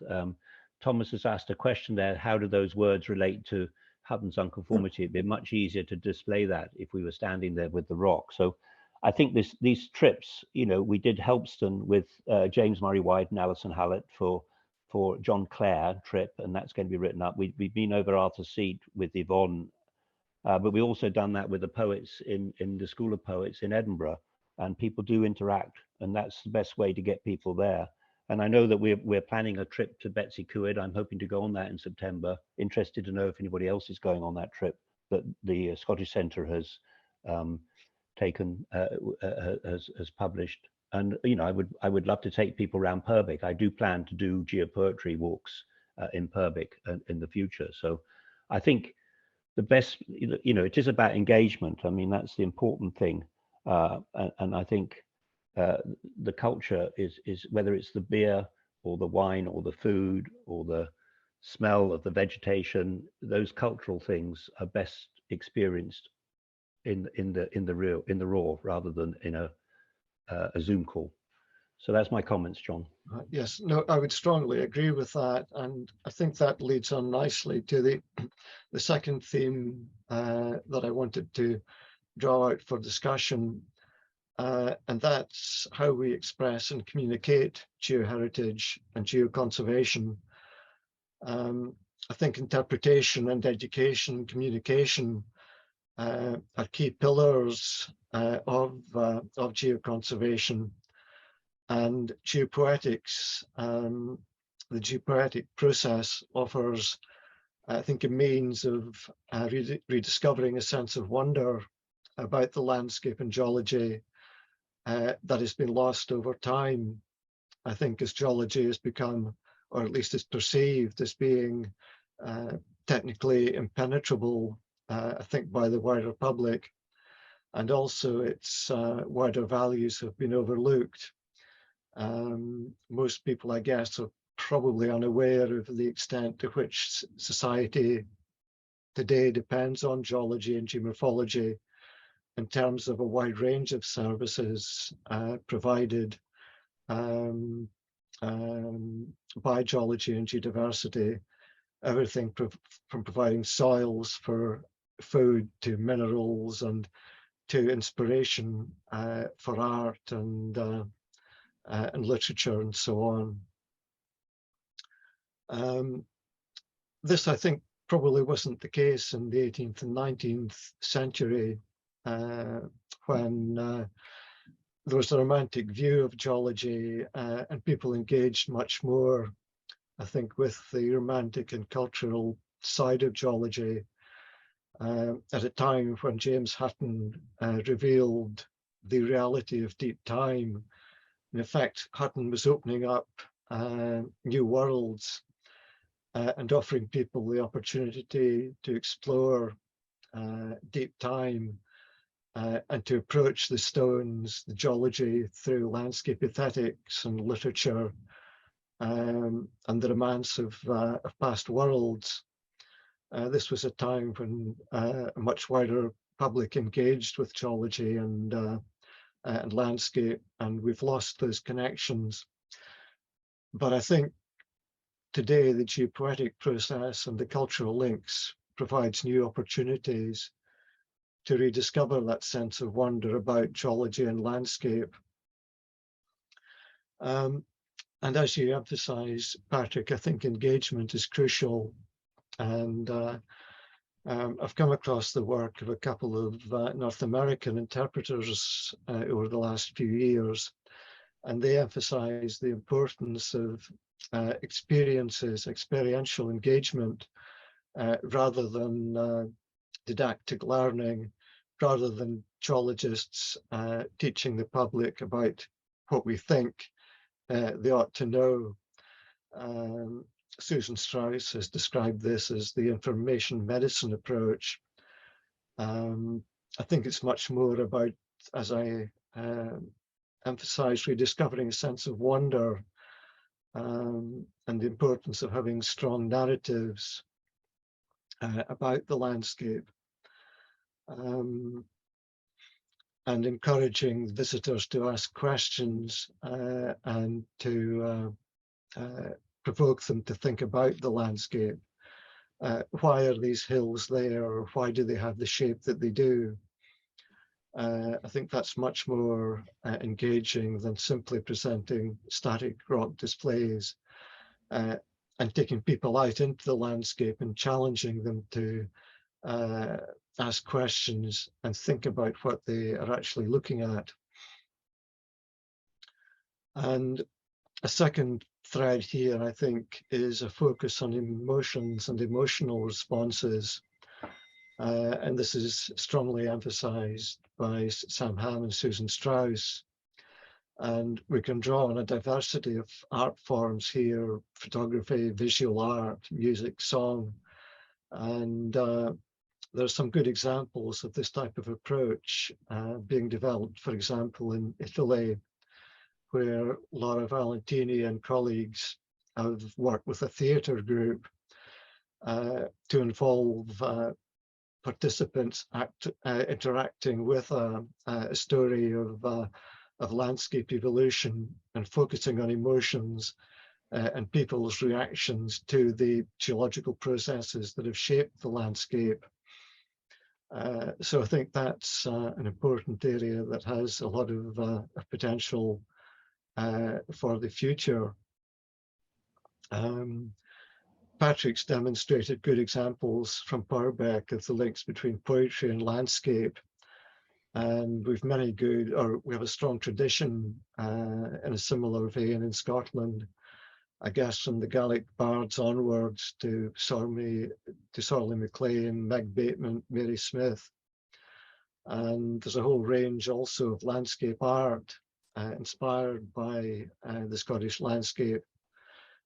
Thomas has asked a question there, how do those words relate to Hutton's unconformity? It'd be much easier to display that if we were standing there with the rock. So I think these trips, you know, we did Helpston with James Murray White and Alison Hallett for John Clare trip, and that's going to be written up. We've been over Arthur's Seat with Yvonne, but we also done that with the poets in the School of Poets in Edinburgh, and people do interact, and that's the best way to get people there. And I know that we're planning a trip to Betsy Coued. I'm hoping to go on that in September. Interested to know if anybody else is going on that trip that the Scottish Centre has taken, has published. And you know, I would love to take people around Purbeck. I do plan to do geopoetry walks in Purbeck in the future. So I think the best, you know, it is about engagement. I mean, that's the important thing. And I think the culture is whether it's the beer or the wine or the food or the smell of the vegetation, those cultural things are best experienced in the raw rather than in a Zoom call. So that's my comments, John. Yes, no, I would strongly agree with that, and I think that leads on nicely to the second theme that I wanted to draw out for discussion, and that's how we express and communicate geoheritage and geoconservation. I think interpretation and education and communication are key pillars of geoconservation. And geopoetics, the geopoetic process offers, I think, a means of rediscovering a sense of wonder about the landscape and geology that has been lost over time. I think as geology has become, or at least is perceived as being technically impenetrable, I think, by the wider public, and also its wider values have been overlooked. Most people, I guess, are probably unaware of the extent to which society today depends on geology and geomorphology in terms of a wide range of services provided by geology and geodiversity, everything from providing soils for food to minerals and to inspiration for art and literature and so on. This, I think, probably wasn't the case in the 18th and 19th century when there was a romantic view of geology and people engaged much more, I think, with the romantic and cultural side of geology at a time when James Hutton revealed the reality of deep time. In effect, Hutton was opening up new worlds and offering people the opportunity to explore deep time and to approach the stones, the geology, through landscape aesthetics and literature and the romance of past worlds. This was a time when a much wider public engaged with geology and landscape, and we've lost those connections. But I think today the geopoetic process and the cultural links provides new opportunities to rediscover that sense of wonder about geology and landscape. And as you emphasize, Patrick, I think engagement is crucial. And I've come across the work of a couple of North American interpreters over the last few years, and they emphasize the importance of experiential engagement, rather than didactic learning, rather than geologists teaching the public about what we think they ought to know. Susan Strauss has described this as the information medicine approach. I think it's much more about, as I emphasized, rediscovering a sense of wonder and the importance of having strong narratives about the landscape, and encouraging visitors to ask questions and to provoke them to think about the landscape. Why are these hills there, or why do they have the shape that they do? I think that's much more engaging than simply presenting static rock displays, and taking people out into the landscape and challenging them to ask questions and think about what they are actually looking at. And a second thread here, I think, is a focus on emotions and emotional responses. And this is strongly emphasized by Sam Ham and Susan Strauss. And we can draw on a diversity of art forms here: photography, visual art, music, song. And there's some good examples of this type of approach being developed, for example, in Italy, where Laura Valentini and colleagues have worked with a theatre group to involve participants interacting with a story of landscape evolution and focusing on emotions and people's reactions to the geological processes that have shaped the landscape. So I think that's an important area that has a lot of potential for the future. Patrick's demonstrated good examples from Purbeck of the links between poetry and landscape. And we've many good, or we have a strong tradition in a similar vein in Scotland, I guess from the Gaelic bards onwards to Sorley MacLean, Meg Bateman, Mary Smith. And there's a whole range also of landscape art inspired by the Scottish landscape,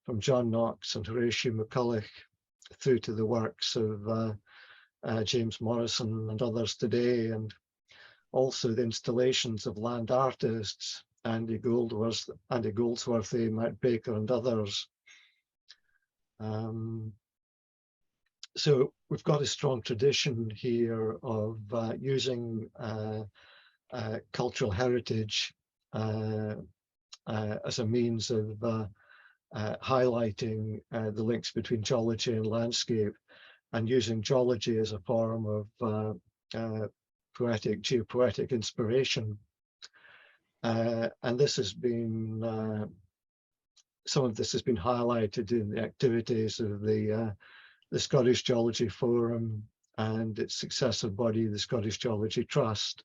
from John Knox and Horatio McCulloch through to the works of James Morrison and others today, and also the installations of land artists, Andy Goldsworthy, Matt Baker and others. So we've got a strong tradition here of using cultural heritage as a means of highlighting the links between geology and landscape, and using geology as a form of geopoetic inspiration. And this has been, some of this has been highlighted in the activities of the Scottish Geology Forum and its successor body, the Scottish Geology Trust,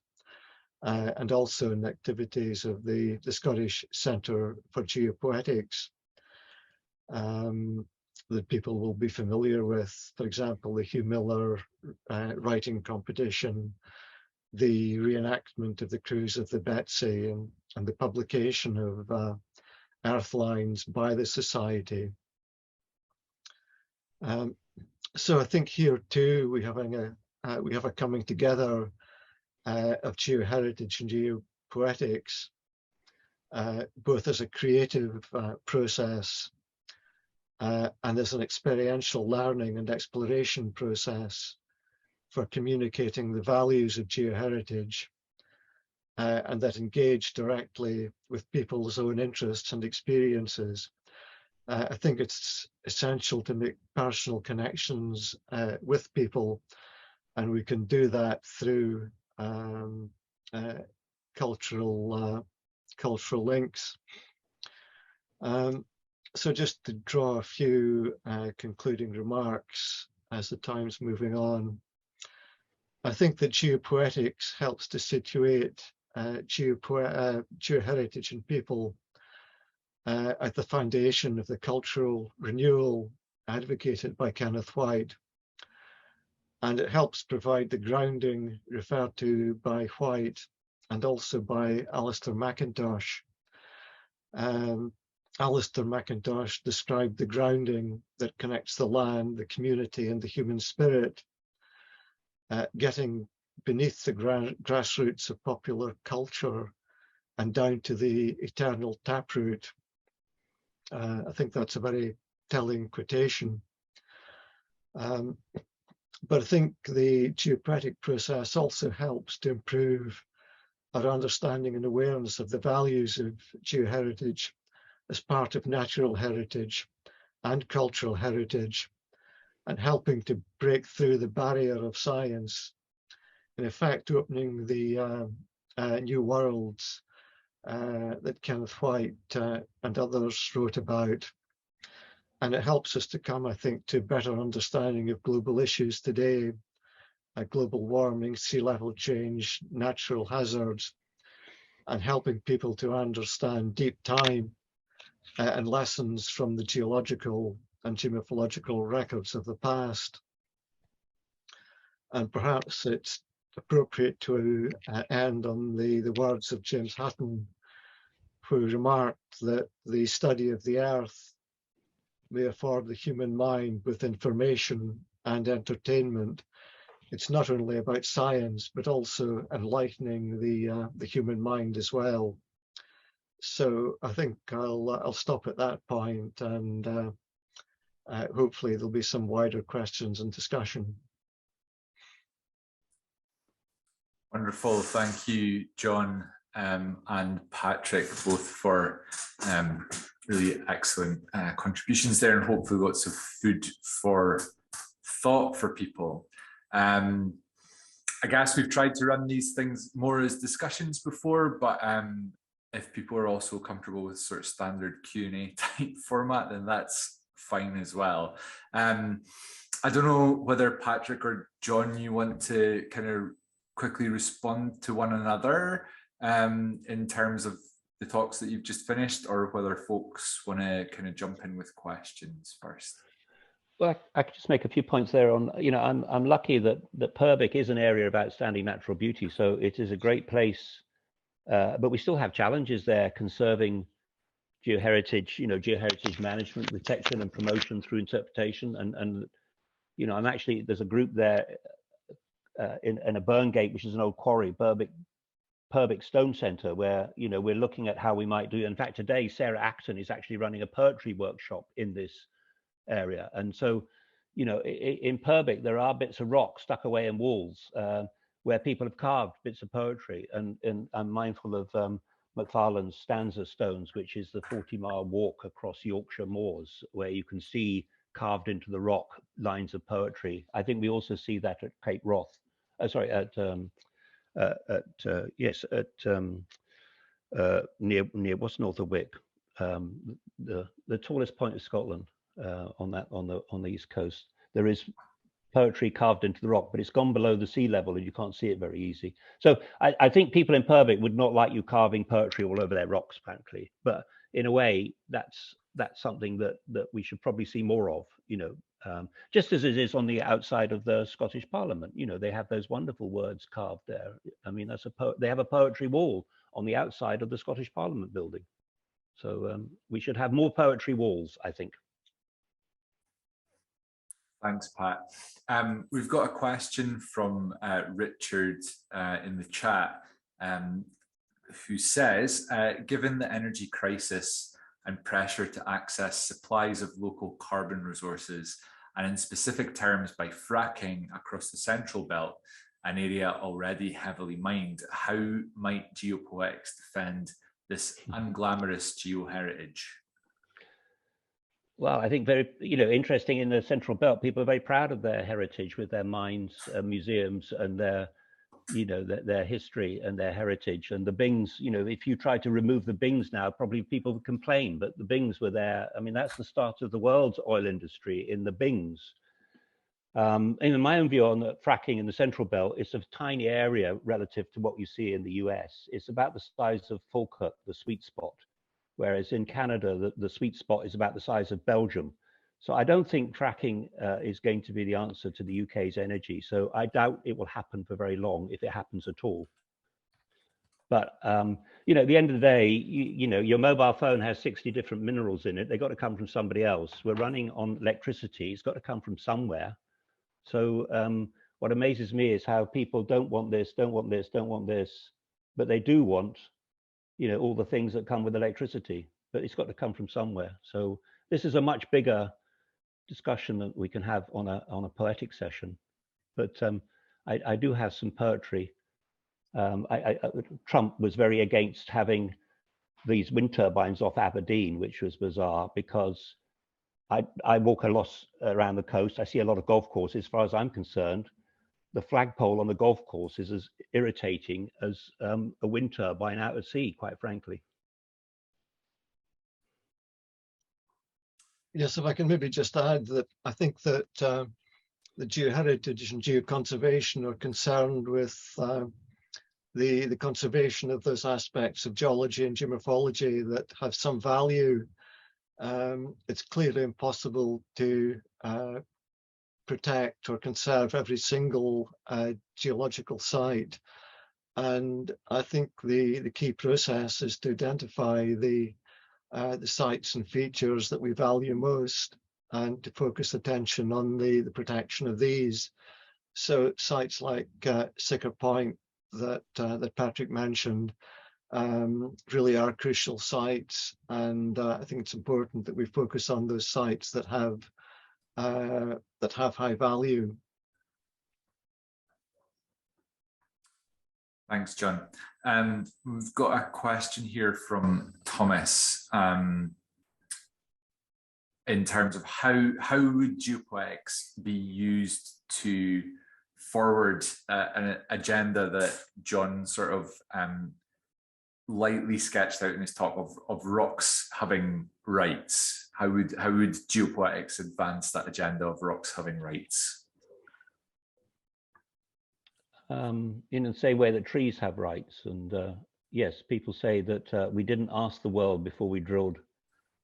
and also in activities of the Scottish Centre for Geopoetics. That people will be familiar with, for example, the Hugh Miller writing competition, the reenactment of the cruise of the Betsy, and the publication of Earthlines by the Society. So I think here too we have a coming together of geoheritage and geopoetics, both as a creative process and as an experiential learning and exploration process for communicating the values of geoheritage, and that engage directly with people's own interests and experiences. I think it's essential to make personal connections with people, and we can do that through cultural links. So just to draw a few concluding remarks as the time's moving on, I think that geopoetics helps to situate geoheritage and people at the foundation of the cultural renewal advocated by Kenneth White. And it helps provide the grounding referred to by White and also by Alistair McIntosh. Alistair McIntosh described the grounding that connects the land, the community, and the human spirit, getting beneath the grassroots of popular culture and down to the eternal taproot. I think that's a very telling quotation. But I think the geopoetic process also helps to improve our understanding and awareness of the values of geoheritage as part of natural heritage and cultural heritage, and helping to break through the barrier of science, in effect opening the new worlds that Kenneth White and others wrote about. And it helps us to come, I think, to better understanding of global issues today, global warming, sea level change, natural hazards, and helping people to understand deep time and lessons from the geological and geomorphological records of the past. And perhaps it's appropriate to end on the words of James Hutton, who remarked that the study of the earth may afford the human mind with information and entertainment. It's not only about science, but also enlightening the human mind as well. So I think I'll stop at that point, and hopefully there'll be some wider questions and discussion. Wonderful. Thank you, John and Patrick, both for really excellent contributions there, and hopefully lots of food for thought for people. I guess we've tried to run these things more as discussions before, but if people are also comfortable with sort of standard Q&A type format, then that's fine as well. I don't know whether Patrick or John, you want to kind of quickly respond to one another in terms of the talks that you've just finished, or whether folks want to kind of jump in with questions first. Well, I could just make a few points there on, I'm lucky that Purbeck is an area of outstanding natural beauty. So it is a great place, but we still have challenges there conserving geoheritage, geoheritage management, protection and promotion through interpretation. And I'm actually, there's a group there in a Burngate, which is an old quarry, Purbeck Stone Centre, where, we're looking at how we might do. In fact, today, Sarah Acton is actually running a poetry workshop in this area. And so, in Purbeck, there are bits of rock stuck away in walls where people have carved bits of poetry. And I'm mindful of Macfarlane's stanza stones, which is the 40-mile walk across Yorkshire moors, where you can see carved into the rock lines of poetry. I think we also see that at Cape Wrath. Near what's north of Wick, the tallest point of Scotland, on the east coast. There is poetry carved into the rock, but it's gone below the sea level and you can't see it very easy. So I think people in Purbeck would not like you carving poetry all over their rocks, frankly. But in a way, that's something that we should probably see more of. Just as it is on the outside of the Scottish Parliament. They have those wonderful words carved there. I mean, they have a poetry wall on the outside of the Scottish Parliament building. So we should have more poetry walls, I think. Thanks, Pat. We've got a question from Richard in the chat, who says, given the energy crisis and pressure to access supplies of local carbon resources, and in specific terms by fracking across the Central Belt, an area already heavily mined, how might geopoetics defend this unglamorous geoheritage? Well, I think very, interesting in the Central Belt, people are very proud of their heritage with their mines, museums, and their history and their heritage. And the Bings, if you try to remove the Bings now, probably people would complain, but the Bings were there. I mean, that's the start of the world's oil industry in the Bings. In my own view on the fracking in the Central Belt, it's a tiny area relative to what you see in the US. It's about the size of Falkirk, the sweet spot, whereas in Canada, the sweet spot is about the size of Belgium. So I don't think fracking is going to be the answer to the UK's energy. So I doubt it will happen for very long, if it happens at all. But at the end of the day, your mobile phone has 60 different minerals in it. They've got to come from somebody else. We're running on electricity. It's got to come from somewhere. So what amazes me is how people don't want this, don't want this, don't want this, but they do want, all the things that come with electricity. But it's got to come from somewhere. So this is a much bigger discussion that we can have on a poetic session. But I do have some poetry. Trump was very against having these wind turbines off Aberdeen, which was bizarre because I walk a lot around the coast. I see a lot of golf courses. As far as I'm concerned, the flagpole on the golf course is as irritating as a wind turbine out at sea, quite frankly. Yes, if I can maybe just add that I think that the geoheritage and geoconservation are concerned with the conservation of those aspects of geology and geomorphology that have some value. It's clearly impossible to protect or conserve every single geological site. And I think the key process is to identify the sites and features that we value most and to focus attention on the protection of these. So sites like Sicker Point that Patrick mentioned really are crucial sites, and I think it's important that we focus on those sites that have high value. Thanks, John. We've got a question here from Thomas in terms of how would geopoetics be used to forward an agenda that John sort of lightly sketched out in his talk of rocks having rights. How would geopoetics advance that agenda of rocks having rights? In the same way that trees have rights. And yes, people say that we didn't ask the world before we drilled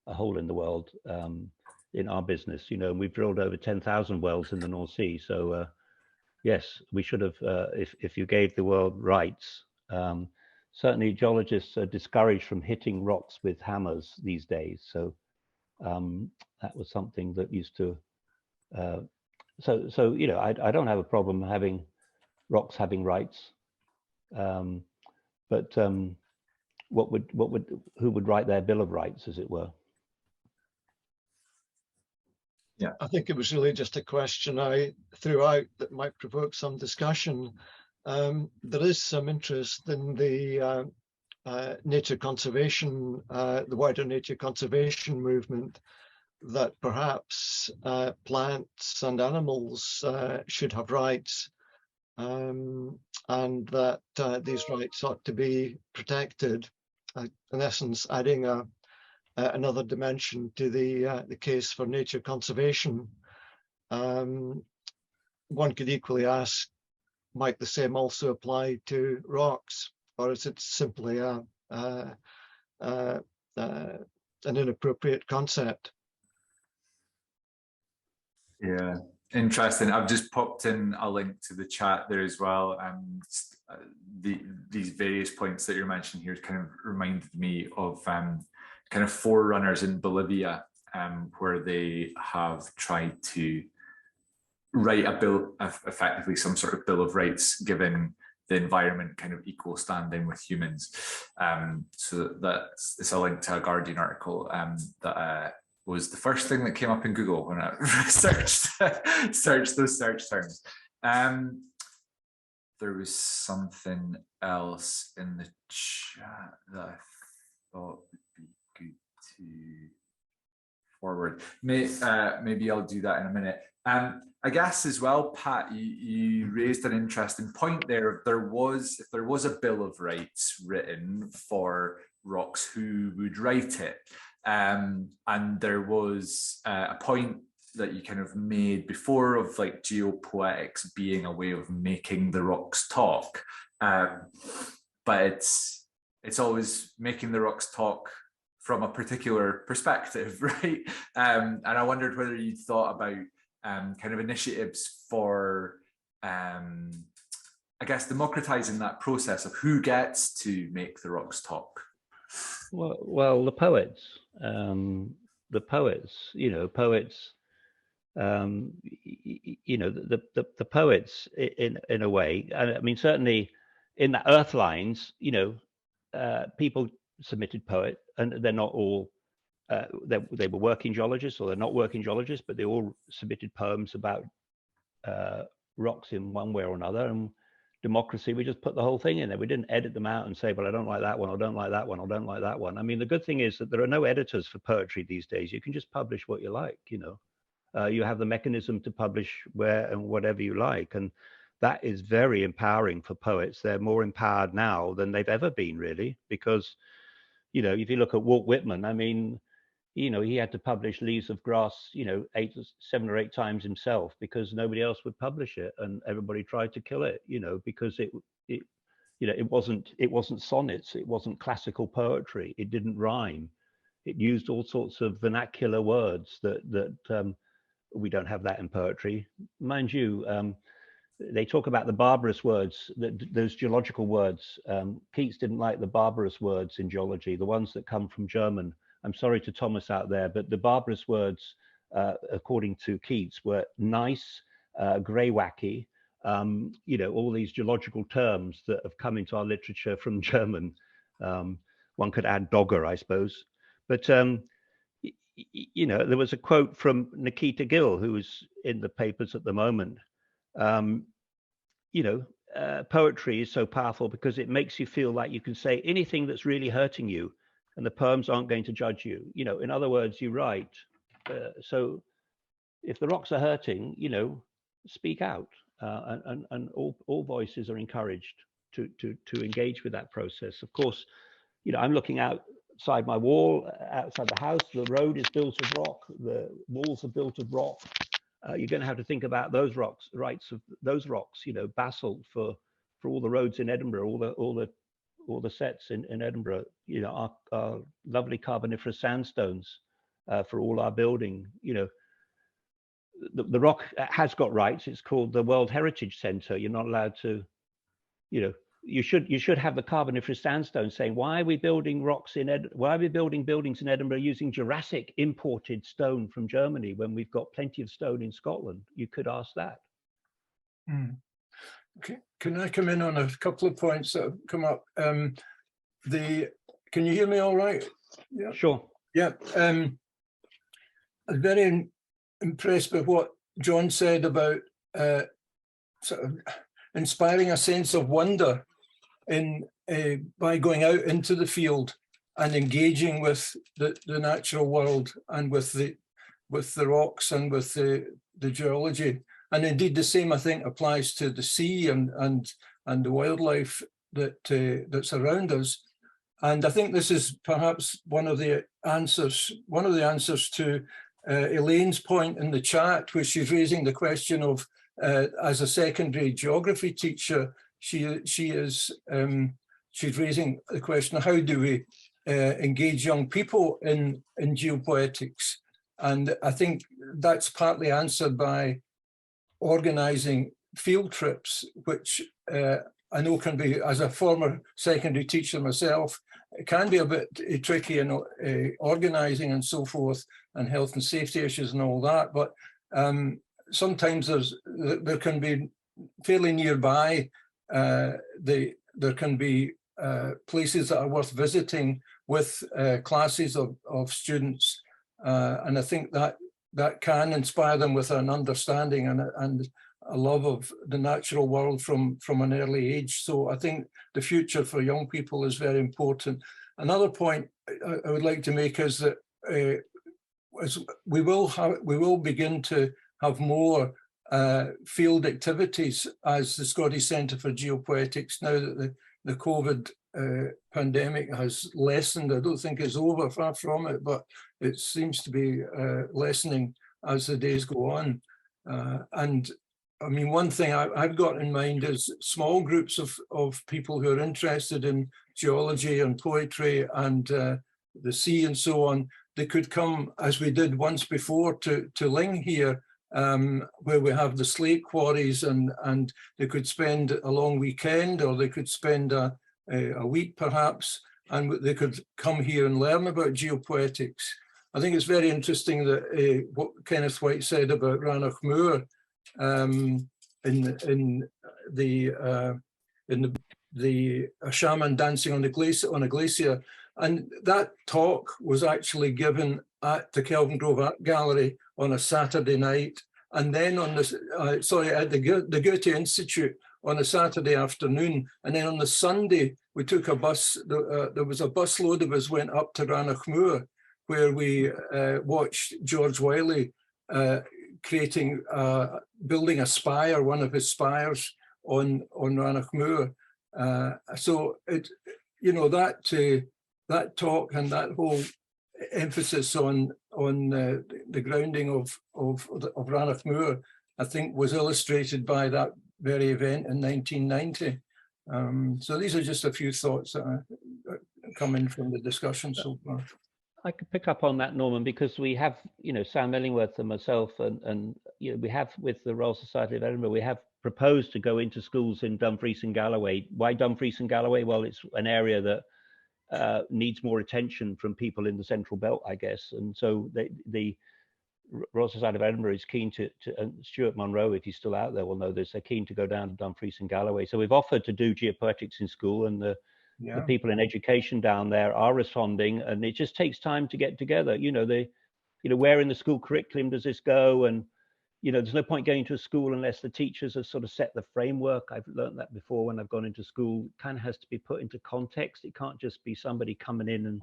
a hole in the world in our business. And we've drilled over 10,000 wells in the North Sea. So yes, we should have, if you gave the world rights. Certainly geologists are discouraged from hitting rocks with hammers these days. So that was something that used to, I don't have a problem having rocks having rights, but who would write their Bill of Rights, as it were? Yeah, I think it was really just a question I threw out that might provoke some discussion. There is some interest in the nature conservation, the wider nature conservation movement, that perhaps plants and animals should have rights, and that these rights ought to be protected. In essence, adding another dimension to the case for nature conservation. One could equally ask, might the same also apply to rocks, or is it simply an inappropriate concept? Yeah, interesting. I've just popped in a link to the chat there as well. These various points that you're mentioning here kind of reminded me of kind of forerunners in Bolivia, where they have tried to write a bill, effectively some sort of Bill of Rights, giving the environment kind of equal standing with humans. So it's a link to a Guardian article that was the first thing that came up in Google when I searched those search terms. There was something else in the chat that I thought would be good to forward. Maybe I'll do that in a minute. I guess as well, Pat, you raised an interesting point there. If there was a Bill of Rights written for rocks, who would write it? And there was a point that you kind of made before of like geopoetics being a way of making the rocks talk, but it's always making the rocks talk from a particular perspective, right? And I wondered whether you thought about kind of initiatives for, I guess, democratizing that process of who gets to make the rocks talk. Well, the poets, you know, poets. You know, the poets in a way, and I mean certainly in the Earthlines, you know, people submitted poet, and they're not all they were working geologists, or they're not working geologists, but they all submitted poems about rocks in one way or another. And democracy, we just put the whole thing in there. We didn't edit them out and say, well, I don't like that one, or don't like that one, or don't like that one. I mean, the good thing is that there are no editors for poetry these days. You can just publish what you like, you know. You have the mechanism to publish where and whatever you like. And that is very empowering for poets. They're more empowered now than they've ever been, really, because, you know, if you look at Walt Whitman, I mean, you know, he had to publish Leaves of Grass, you know, 7 or 8 times himself, because nobody else would publish it. And everybody tried to kill it, you know, because it you know, it wasn't sonnets. It wasn't classical poetry. It didn't rhyme. It used all sorts of vernacular words that we don't have that in poetry, mind you. They talk about the barbarous words, those geological words. Keats didn't like the barbarous words in geology, the ones that come from German. I'm sorry to Thomas out there, but the barbarous words, according to Keats, were nice, grey-wacky, you know, all these geological terms that have come into our literature from German. One could add dogger, I suppose. But you know, there was a quote from Nikita Gill, who is in the papers at the moment. You know, poetry is so powerful because it makes you feel like you can say anything that's really hurting you, and the poems aren't going to judge you. You know, in other words, you write. So if the rocks are hurting, you know, speak out, and all voices are encouraged to engage with that process. Of course, you know, I'm looking outside my wall, outside the house. The road is built of rock. The walls are built of rock. You're going to have to think about those rocks, rights of those rocks. You know, basalt for all the roads in Edinburgh, all the sets in Edinburgh. You know, our lovely carboniferous sandstones for all our building. You know, the rock has got rights. It's called the World Heritage Centre. You're not allowed to, you know. You should have the carboniferous sandstone saying, why are we building why are we building buildings in Edinburgh using Jurassic imported stone from Germany when we've got plenty of stone in Scotland? You could ask that. Okay. Can I come in on a couple of points that have come up? Can you hear me all right? Yeah. Sure. Yeah. I was very impressed with what John said about sort of inspiring a sense of wonder by going out into the field and engaging with the natural world and with the rocks and with the geology. And indeed the same, I think, applies to the sea and the wildlife that's around us. And I think this is perhaps one of the answers to Elaine's point in the chat, where she's raising the question of as a secondary geography teacher, she's raising the question of how do we engage young people in geopoetics. And I think that's partly answered by organizing field trips, which I know can be, as a former secondary teacher myself, it can be a bit tricky in organizing and so forth, and health and safety issues and all that. But sometimes there can be fairly nearby, there can be places that are worth visiting with classes of students, and I think that can inspire them with an understanding and a love of the natural world from an early age. So I think the future for young people is very important. Another point I would like to make is that as we will begin to have more field activities as the Scottish Centre for Geopoetics, now that the COVID pandemic has lessened. I don't think it's over, far from it, but it seems to be lessening as the days go on. And I mean, one thing I've got in mind is small groups of people who are interested in geology and poetry and the sea and so on. They could come, as we did once before, to Ling here, where we have the slate quarries, and they could spend a long weekend, or they could spend a week perhaps, and they could come here and learn about geopoetics. I think it's very interesting that what Kenneth White said about Ranach Moor in the shaman dancing on a glacier, and that talk was actually given at the Kelvin Grove Art Gallery on a Saturday night, and then on the at the Goethe Institute on a Saturday afternoon, and then on the Sunday we took a bus. There was a bus load of us went up to Ranach Moor, where we watched George Wiley building a spire, one of his spires on Ranach Moor. So it, you know, that talk and that whole emphasis on the grounding of Ranach Moor, I think, was illustrated by that very event in 1990. So these are just a few thoughts that are coming from the discussion so far. I could pick up on that, Norman, because we have, you know, Sam Illingworth and myself, and you know, we have, with the Royal Society of Edinburgh, we have proposed to go into schools in Dumfries and Galloway. Why Dumfries and Galloway? Well, it's an area that needs more attention from people in the Central Belt, I guess. And so the Royal Society of Edinburgh is keen to and Stuart Munro, if he's still out there, will know this, they're keen to go down to Dumfries and Galloway. So we've offered to do geopoetics in school, and the people in education down there are responding, and it just takes time to get together. You know, where in the school curriculum does this go? And, you know, there's no point going to a school unless the teachers have sort of set the framework. I've learned that before when I've gone into school. It kind of has to be put into context. It can't just be somebody coming in. And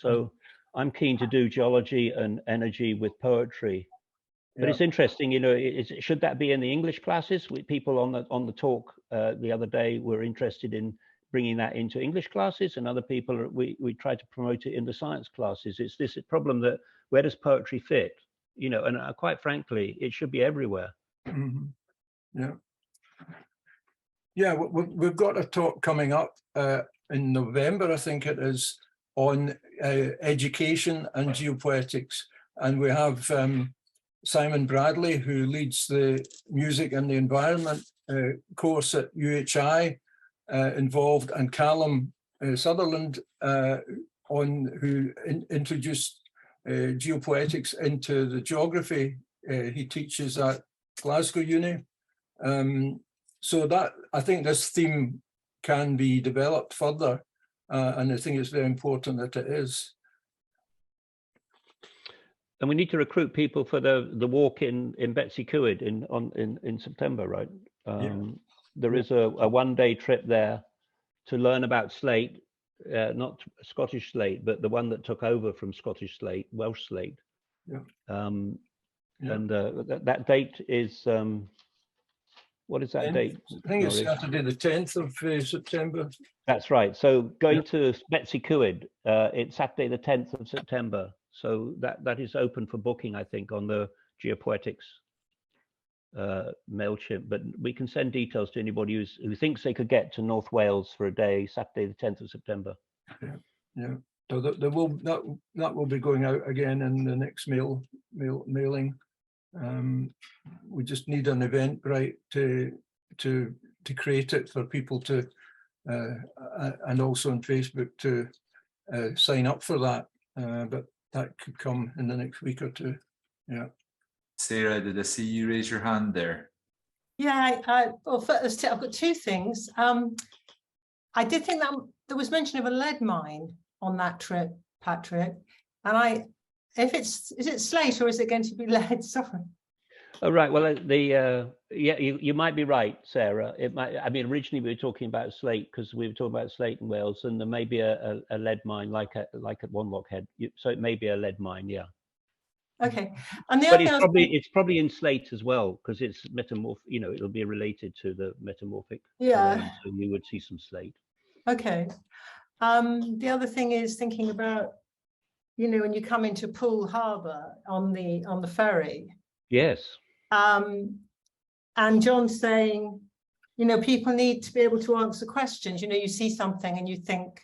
so I'm keen to do geology and energy with poetry. But it's interesting, you know, should that be in the English classes? With people on the talk the other day were interested in bringing that into English classes, and other people we try to promote it in the science classes. It's this problem that where does poetry fit? You know, and quite frankly, it should be everywhere. Mm-hmm. Yeah, we've got a talk coming up in November, I think it is, on education and geopoetics, and we have Simon Bradley, who leads the music and the environment course at UHI, involved, and Callum Sutherland, who introduced geopoetics into the geography. He teaches at Glasgow Uni. So that, I think this theme can be developed further, and I think it's very important that it is. And we need to recruit people for the walk in Betsy Cwyd in September, right? There is a one-day trip there to learn about slate, not Scottish slate, but the one that took over from Scottish slate, Welsh slate. And that date is, what is that date? I think it's Saturday the 10th of September. That's right. So going to Betsy Cwyd, it's Saturday the 10th of September. So that is open for booking, I think, on the Geopoetics MailChimp, but we can send details to anybody who thinks they could get to North Wales for a day, Saturday the 10th of September. So that will be going out again in the next mailing. We just need an event, right, to create it for people to and also on Facebook to sign up for that, but that could come in the next week or two. Sarah, did I see you raise your hand there? Yeah, well, first, I've got two things. I did think that there was mention of a lead mine on that trip, Patrick. And is it slate or is it going to be lead? Sorry. Oh, right. Well, yeah, you might be right, Sarah. It might. I mean, originally we were talking about slate because we were talking about slate in Wales, and there may be a lead mine like at One Lock Head. So it may be a lead mine, yeah. Okay. And the But other it's probably in slate as well because it's metamorph. You know, it'll be related to the metamorphic terrain, so you would see some slate. Okay. The other thing is thinking about, you know, when you come into Poole Harbour on the ferry. Yes. And John's saying, you know, people need to be able to answer questions. You know, you see something and you think,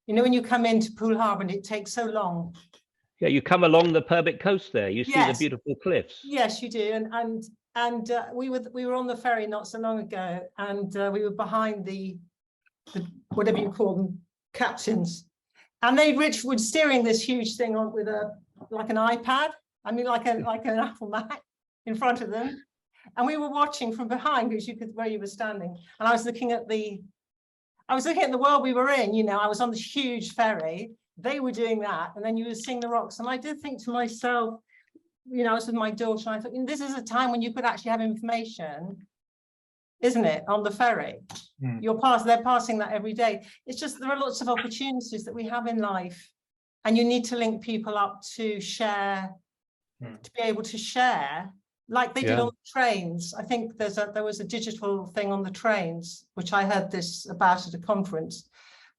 you know, when you come into Poole Harbour and it takes so long. Yeah, you come along the Purbeck coast there. You see the beautiful cliffs. Yes, you do. And we were on the ferry not so long ago, and we were behind the whatever you call them, captains, and Rich was steering this huge thing on with like an iPad. I mean, like an Apple Mac in front of them, and we were watching from behind because you could where you were standing. And I was looking at the world we were in. You know, I was on this huge ferry. They were doing that, and then you were seeing the rocks. And I did think to myself, you know, I was with my daughter, and I thought, you know, this is a time when you could actually have information, isn't it, on the ferry? They're passing that every day. It's just there are lots of opportunities that we have in life, and you need to link people up to share, to be able to share, like they did on the trains. I think there was a digital thing on the trains, which I heard this about at a conference,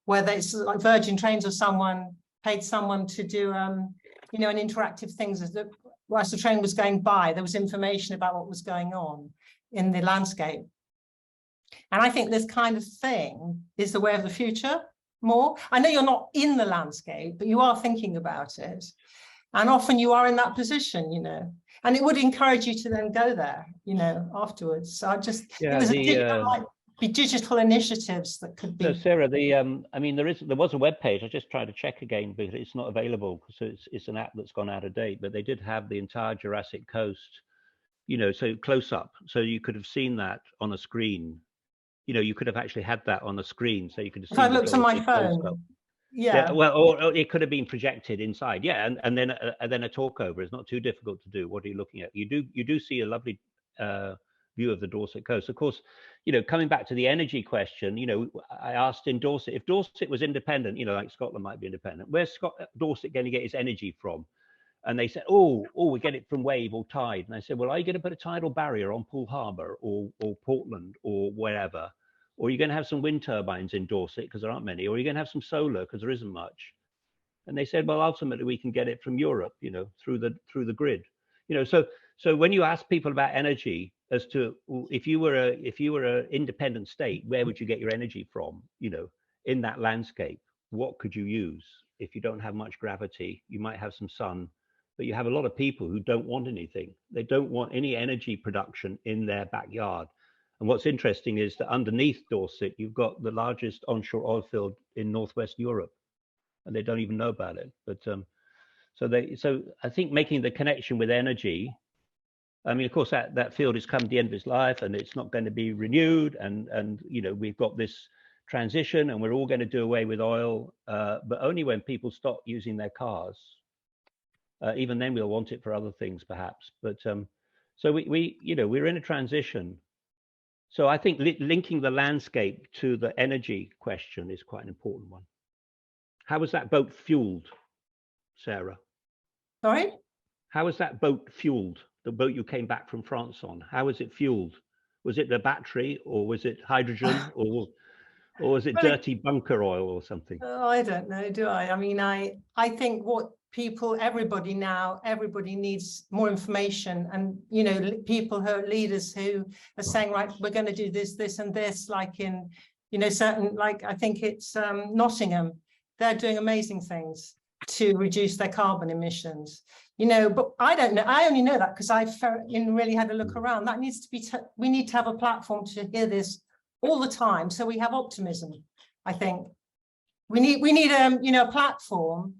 where it's like Virgin Trains or someone paid someone to do, you know, an interactive things whilst the train was going by, there was information about what was going on in the landscape. And I think this kind of thing is the way of the future more. I know you're not in the landscape, but you are thinking about it. And often you are in that position, you know, and it would encourage you to then go there, you know, afterwards. So I just, might be digital initiatives that could be. So Sarah, I mean, there was a web page. I just tried to check again, but it's not available because it's an app that's gone out of date. But they did have the entire Jurassic Coast, you know, so close up. So you could have seen that on a screen. You know, you could have actually had that on a screen, so you could have seen. If I looked on my phone, yeah. Well, or it could have been projected inside. Yeah, and then a talkover is not too difficult to do. What are you looking at? You do see a lovely view of the Dorset coast. Of course, you know, coming back to the energy question, you know, I asked in Dorset, if Dorset was independent, you know, like Scotland might be independent, where's Dorset going to get its energy from? And they said, oh, we get it from wave or tide. And I said, well, are you going to put a tidal barrier on Poole Harbour or Portland or wherever? Or are you going to have some wind turbines in Dorset because there aren't many? Or are you going to have some solar because there isn't much? And they said, well, ultimately we can get it from Europe, you know, through the grid. You know, so when you ask people about energy, as to if you were an independent state, where would you get your energy from? You know, in that landscape, what could you use? If you don't have much gravity, you might have some sun, but you have a lot of people who don't want anything. They don't want any energy production in their backyard. And what's interesting is that underneath Dorset, you've got the largest onshore oil field in Northwest Europe, and they don't even know about it. But so I think making the connection with energy. I mean, of course, that field has come to the end of its life, and it's not going to be renewed. And you know, we've got this transition, and we're all going to do away with oil, but only when people stop using their cars. Even then, we'll want it for other things, perhaps. But so we you know, we're in a transition. So I think linking the landscape to the energy question is quite an important one. How was that boat fueled, Sarah? Sorry? How was that boat fueled? The boat you came back from France on, how was it fueled? Was it the battery, or was it hydrogen, or was it dirty bunker oil or something? Oh, I don't know, do I? I mean, I think what everybody needs more information, and, you know, people who are leaders who are saying, right, we're going to do this, this and this, like in, you know, certain, like, I think it's Nottingham, they're doing amazing things to reduce their carbon emissions, you know, but I don't know. I only know that because I've really had a look around. That needs to be, we need to have a platform to hear this all the time. So we have optimism. I think we need you know, a platform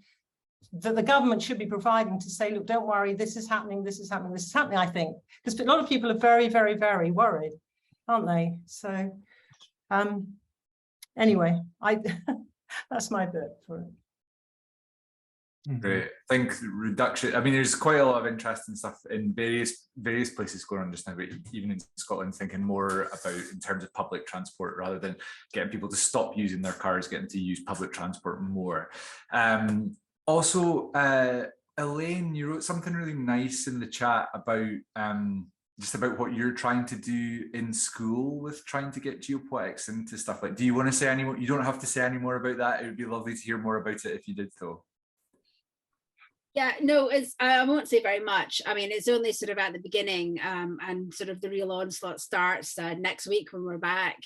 that the government should be providing to say, look, don't worry, this is happening, this is happening, this is happening, I think. Because a lot of people are very, very, very worried, aren't they? So anyway, that's my bit for it. Great. I think reduction, I mean, there's quite a lot of interesting stuff in various places going on just now, but even in Scotland, thinking more about in terms of public transport rather than getting people to stop using their cars, getting to use public transport more. Also, Elaine, you wrote something really nice in the chat about just about what you're trying to do in school with trying to get geopoetics into stuff. Like, do you want to say any more? You don't have to say any more about that. It would be lovely to hear more about it if you did, though. Yeah, no, I won't say very much. I mean, it's only sort of at the beginning, and sort of the real onslaught starts next week when we're back.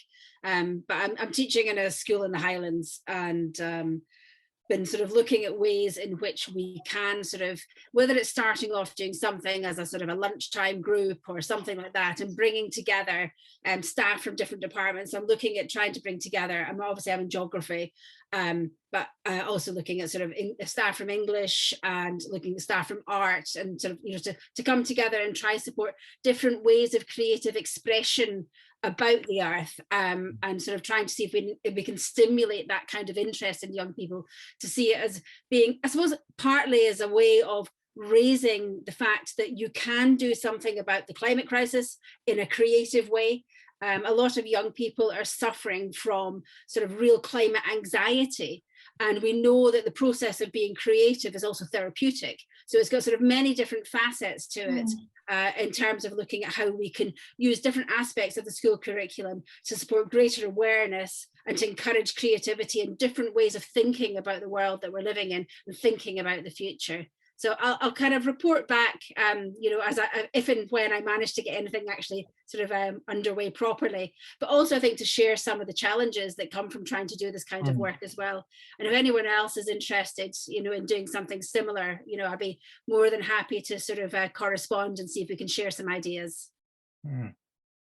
But I'm teaching in a school in the Highlands, and been sort of looking at ways in which we can sort of, whether it's starting off doing something as a sort of a lunchtime group or something like that, and bringing together staff from different departments. I'm looking at trying to bring together, I'm in geography, but also looking at sort of staff from English and looking at staff from art, and sort of, you know, to come together and try support different ways of creative expression about the earth, and sort of trying to see if we can stimulate that kind of interest in young people, to see it as being, I suppose, partly as a way of raising the fact that you can do something about the climate crisis in a creative way. A lot of young people are suffering from sort of real climate anxiety, and we know that the process of being creative is also therapeutic. So it's got sort of many different facets to it. In terms of looking at how we can use different aspects of the school curriculum to support greater awareness and to encourage creativity and different ways of thinking about the world that we're living in and thinking about the future. So I'll kind of report back, you know, as if and when I manage to get anything actually sort of underway properly. But also, I think, to share some of the challenges that come from trying to do this kind of work as well. And if anyone else is interested, you know, in doing something similar, you know, I'd be more than happy to sort of correspond and see if we can share some ideas.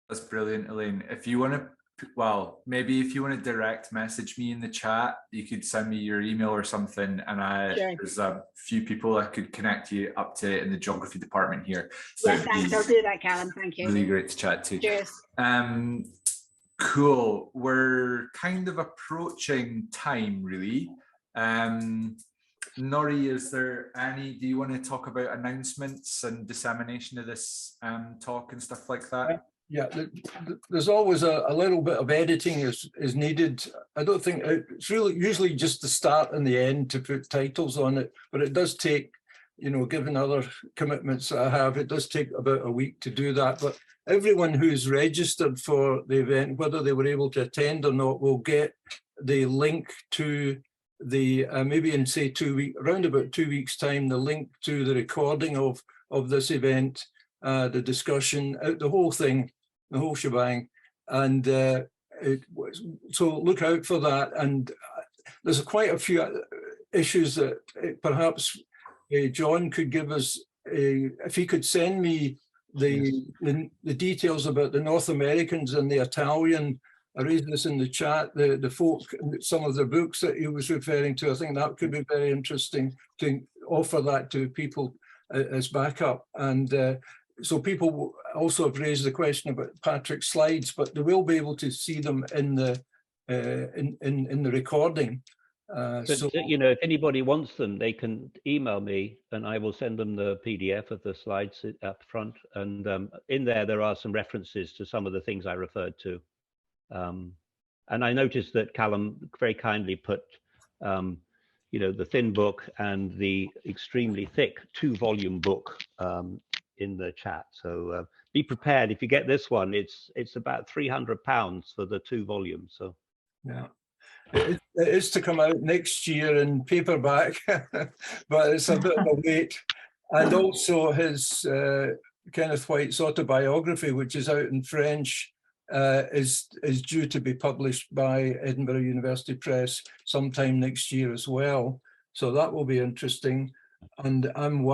That's brilliant, Elaine. If you want to, well, maybe if you want to direct message me in the chat, you could send me your email or something, and Sure. there's a few people I could connect you up to in the geography department here. So yeah, thanks. I'll do that, Callum. Thank you. Really great to chat to. Cheers. Cool. We're kind of approaching time, really. Norrie, is there any, do you want to talk about announcements and dissemination of this talk and stuff like that? Yeah, there's always a little bit of editing is needed. I don't think it's really usually just the start and the end to put titles on it, but it does take, you know, given other commitments that I have, it does take about a week to do that. But everyone who's registered for the event, whether they were able to attend or not, will get the link to the maybe in say around about 2 weeks time, the link to the recording of this event, the discussion, the whole thing, the whole shebang. And so look out for that. And there's quite a few issues that perhaps John could give us, if he could send me the details about the North Americans and the Italian. I raised this in the chat, the folk, some of the books that he was referring to. I think that could be very interesting to offer that to people as backup. And so people also have raised the question about Patrick's slides, but they will be able to see them in the recording. So you know, if anybody wants them, they can email me and I will send them the PDF of the slides up front. And in there are some references to some of the things I referred to. And I noticed that Callum very kindly put, you know, the thin book and the extremely thick 2-volume book in the chat. So be prepared. If you get this one, it's about £300 for the 2 volumes. So yeah. It is to come out next year in paperback, but it's a bit of a wait. And also his Kenneth White's autobiography, which is out in French, is due to be published by Edinburgh University Press sometime next year as well. So that will be interesting. And I'm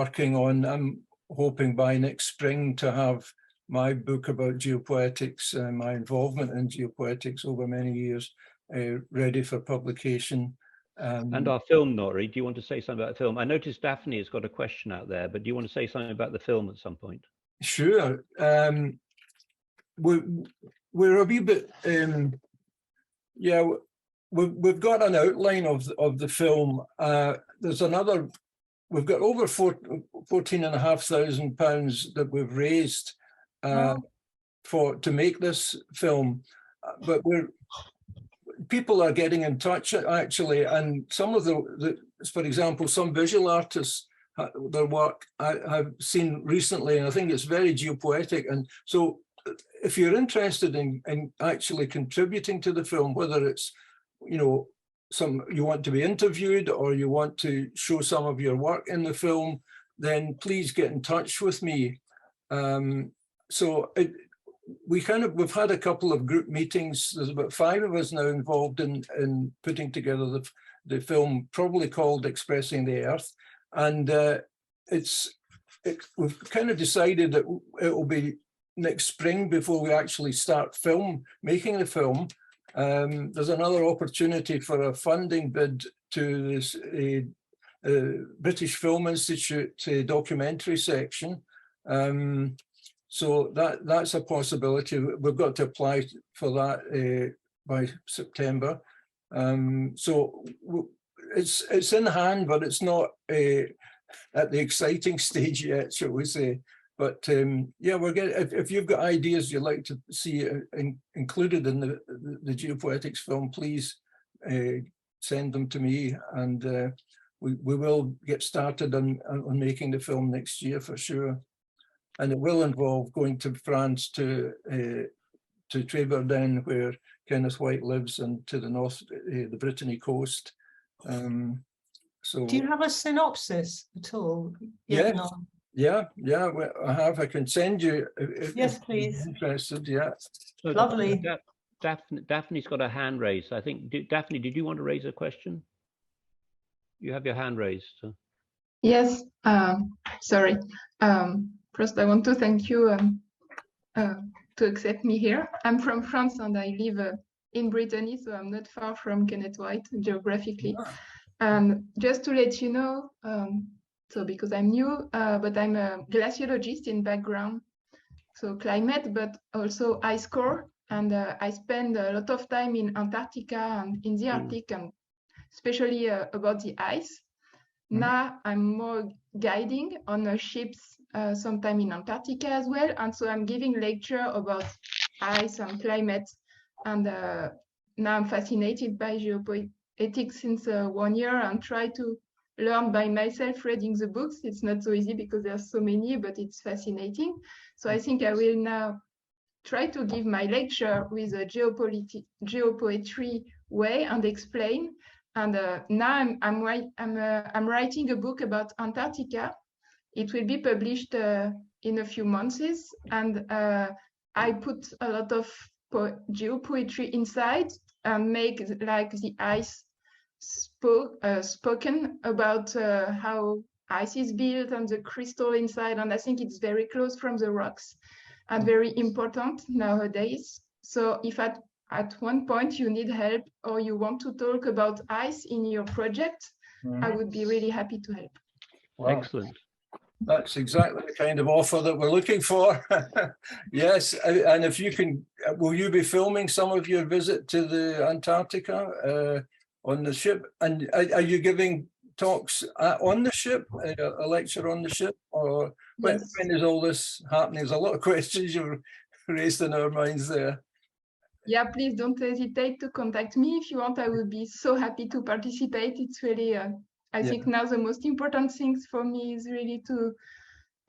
hoping by next spring to have my book about geopoetics, my involvement in geopoetics over many years, ready for publication. And our film, Nori, do you want to say something about the film? I noticed Daphne has got a question out there, but do you want to say something about the film at some point? Sure. We're a wee bit, yeah, we've got an outline of the film. There's another, we've got over £14,500 that we've raised to make this film, but people are getting in touch actually, and some of the for example, some visual artists, their work I have seen recently, and I think it's very geopoetic. And so if you're interested in actually contributing to the film, whether it's, you know, you want to be interviewed or you want to show some of your work in the film, then please get in touch with me. We've had a couple of group meetings. There's about 5 of us now involved in putting together the film, probably called Expressing the Earth. And we've kind of decided that it will be next spring before we actually start making the film. There's another opportunity for a funding bid to this British Film Institute documentary section. So that's a possibility. We've got to apply for that by September. So it's in hand, but it's not at the exciting stage yet, shall we say. But yeah, we're getting. If you've got ideas you'd like to see included in the Geopoetics film, please send them to me, and we will get started on making the film next year for sure. And it will involve going to France to Treverdun, where Kenneth White lives, and to the north, the Brittany coast. So, do you have a synopsis at all? Yes. Yeah, I have. I can send you yes, please. You're interested, yeah. So lovely. Daphne's got a hand raised. I think, Daphne, did you want to raise a question? You have your hand raised. So. Yes, sorry. First, I want to thank you to accept me here. I'm from France and I live in Brittany, so I'm not far from Kenneth White geographically. Just to let you know, so because I'm new, but I'm a glaciologist in background, so climate, but also ice core. And I spend a lot of time in Antarctica and in the Arctic, and especially about the ice. Now I'm more guiding on ships, sometime in Antarctica as well. And so I'm giving lecture about ice and climate. And now I'm fascinated by geopoetics since 1 year and try to learn by myself reading the books. It's not so easy because there's so many, but it's fascinating. So I think I will now try to give my lecture with a geopoetry way and explain. And now I'm writing a book about Antarctica. It will be published in a few months, and I put a lot of geopoetry inside and make like the ice spoken about how ice is built and the crystal inside. And I think it's very close from the rocks and very important nowadays. So if at one point you need help or you want to talk about ice in your project, I would be really happy to help. Wow. Excellent. That's exactly the kind of offer that we're looking for. Yes, and if you can, will you be filming some of your visit to the Antarctica on the ship? And are you giving talks on the ship, a lecture on the ship? Or when is all this happening? There's a lot of questions you've raised in our minds there. Yeah, please don't hesitate to contact me if you want. I would be so happy to participate. It's really, I think now the most important things for me is really to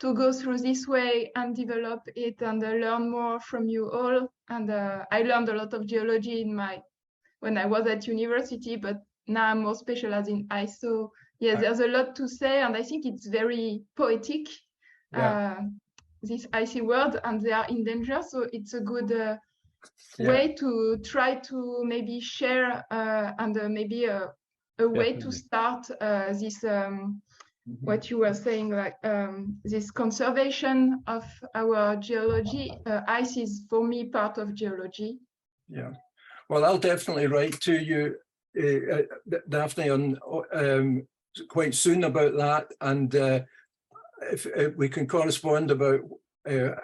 go through this way and develop it and learn more from you all. And I learned a lot of geology when I was at university, but now I'm more specialized in ice. So yes, there's a lot to say, and I think it's very poetic, this icy world, and they are in danger. So it's a good way to try to maybe share and maybe a way to start this what you were saying, like this conservation of our geology. Ice is for me part of geology. Yeah, well, I'll definitely write to you Daphne on quite soon about that, and if we can correspond about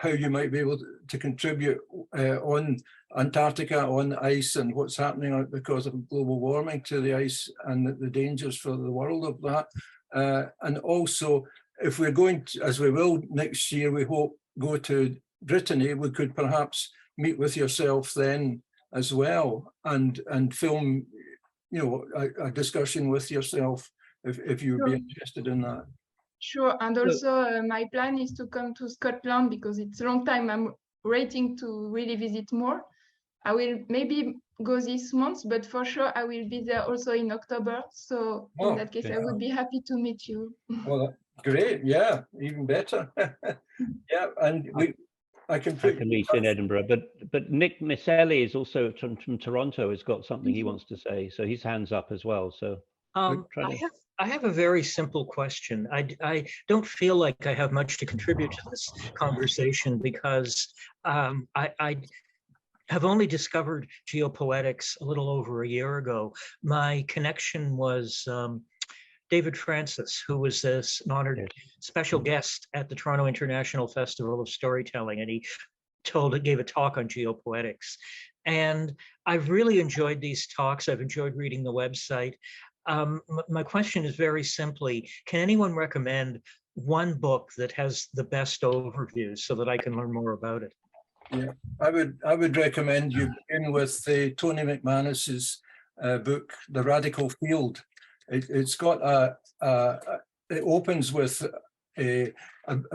how you might be able to contribute on Antarctica, on ice, and what's happening because of global warming to the ice and the dangers for the world of that. And also, if we're going to, as we will next year, we hope, go to Brittany, we could perhaps meet with yourself then as well and film, you know, a discussion with yourself if you'd be interested in that. Sure, and also my plan is to come to Scotland because it's a long time I'm waiting to really visit more. I will maybe go this month, but for sure I will be there also in October. So in that case, I would be happy to meet you. Well, great, yeah, even better. Yeah, and I can meet in Edinburgh, but Nick Misselli is also from Toronto, has got something he wants to say, so his hand's up as well. So I have a very simple question. I don't feel like I have much to contribute to this conversation because I have only discovered geopoetics a little over a year ago. My connection was David Francis, who was an honored special guest at the Toronto International Festival of Storytelling, and he gave a talk on geopoetics. And I've really enjoyed these talks. I've enjoyed reading the website. My question is very simply, can anyone recommend one book that has the best overview so that I can learn more about it? Yeah, I would recommend you begin with Tony McManus's book, The Radical Field. It's got it opens with a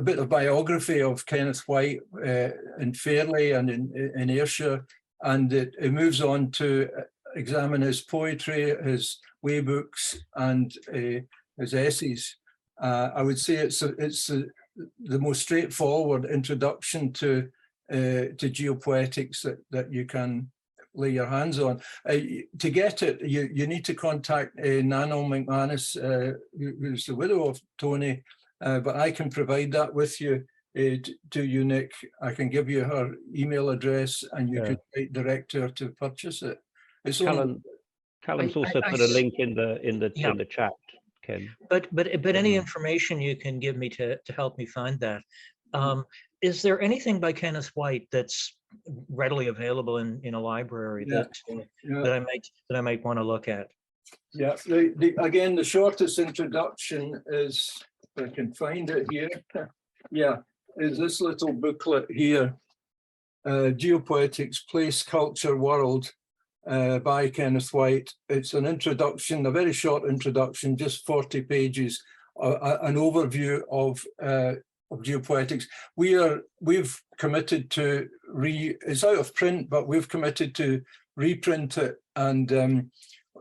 bit of biography of Kenneth White in Fairley and in Ayrshire, and it moves on to examine his poetry, his way books, and his essays. I would say it's the most straightforward introduction to geopoetics that you can lay your hands on. To get it, you need to contact Nano McManus, who's the widow of Tony, but I can provide that with you to you, Nick. I can give you her email address, and you can direct her to purchase it. It's Callum's also put a link in the chat, Ken. But any information you can give me to help me find that. Is there anything by Kenneth White that's readily available in a library that I might want to look at? Yeah, again, the shortest introduction is, if I can find it here, yeah, is this little booklet here, Geopoetics, Place, Culture, World, by Kenneth White. It's an introduction, a very short introduction, just 40 pages, an overview of geopoetics. We've committed to it's out of print, but we've committed to reprint it, and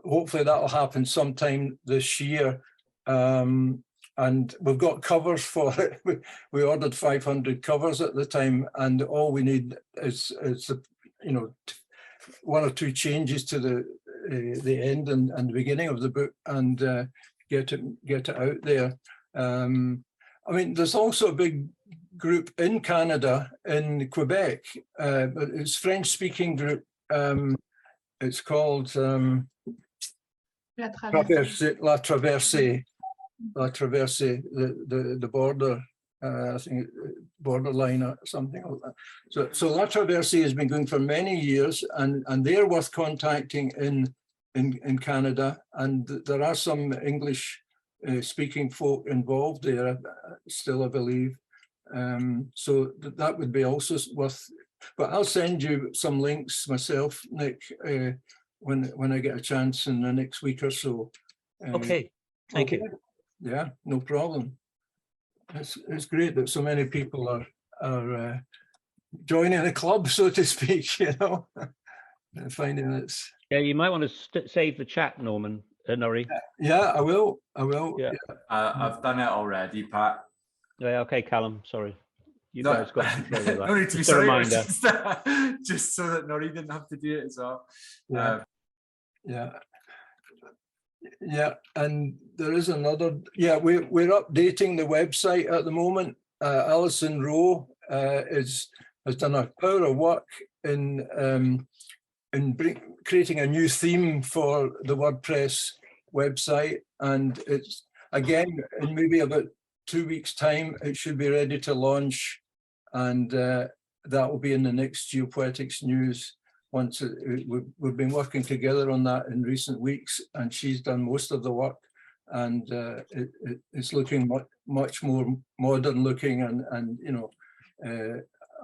hopefully that'll happen sometime this year. And we've got covers for it. We ordered 500 covers at the time, and all we need is one or two changes to the end and the beginning of the book, and get it out there. I mean, there's also a big group in Canada, in Quebec, but it's French-speaking group. It's called La Traversée, the border, I think borderline or something like that. So La Traversée has been going for many years, and they're worth contacting in Canada, and there are some English speaking folk involved there still, I believe. So that would be also worth, but I'll send you some links myself, Nick, when I get a chance in the next week or so. Okay, thank you. Yeah, no problem. It's great that so many people are joining the club, so to speak, you know, finding it's. Yeah, you might want to save the chat, Norman. Norrie. Yeah, I will. Yeah. I've done it already, Pat. Yeah, okay, Callum, sorry. You guys got control of that. No need to be Just a sorry, reminder. just so that Norrie didn't have to do it as well. Yeah, and there is another. Yeah, we're updating the website at the moment. Alison Rowe has done a power of work in creating a new theme for the WordPress website, and it's again in maybe about 2 weeks' time it should be ready to launch, and that will be in the next Geopoetics news. Once we've been working together on that in recent weeks, and she's done most of the work, and it's looking much more modern looking, and you know,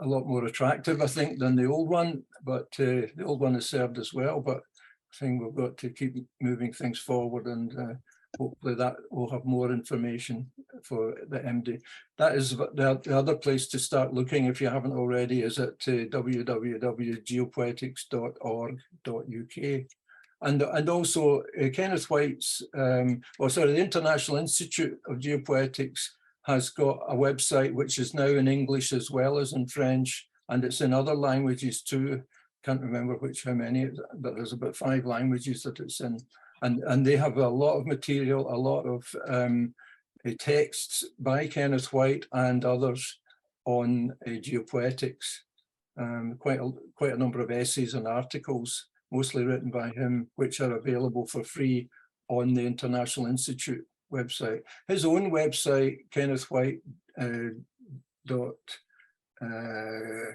a lot more attractive, I think, than the old one. But the old one has served us well. But I think we've got to keep moving things forward, and hopefully that will have more information for the MD. That is the other place to start looking, if you haven't already, is at www.geopoetics.org.uk. And also Kenneth White's, the International Institute of Geopoetics has got a website which is now in English as well as in French, and it's in other languages too. Can't remember how many, but there's about 5 languages that it's in. And they have a lot of material, a lot of texts by Kenneth White and others on geopoetics. Quite a number of essays and articles, mostly written by him, which are available for free on the International Institute website. His own website, Kenneth White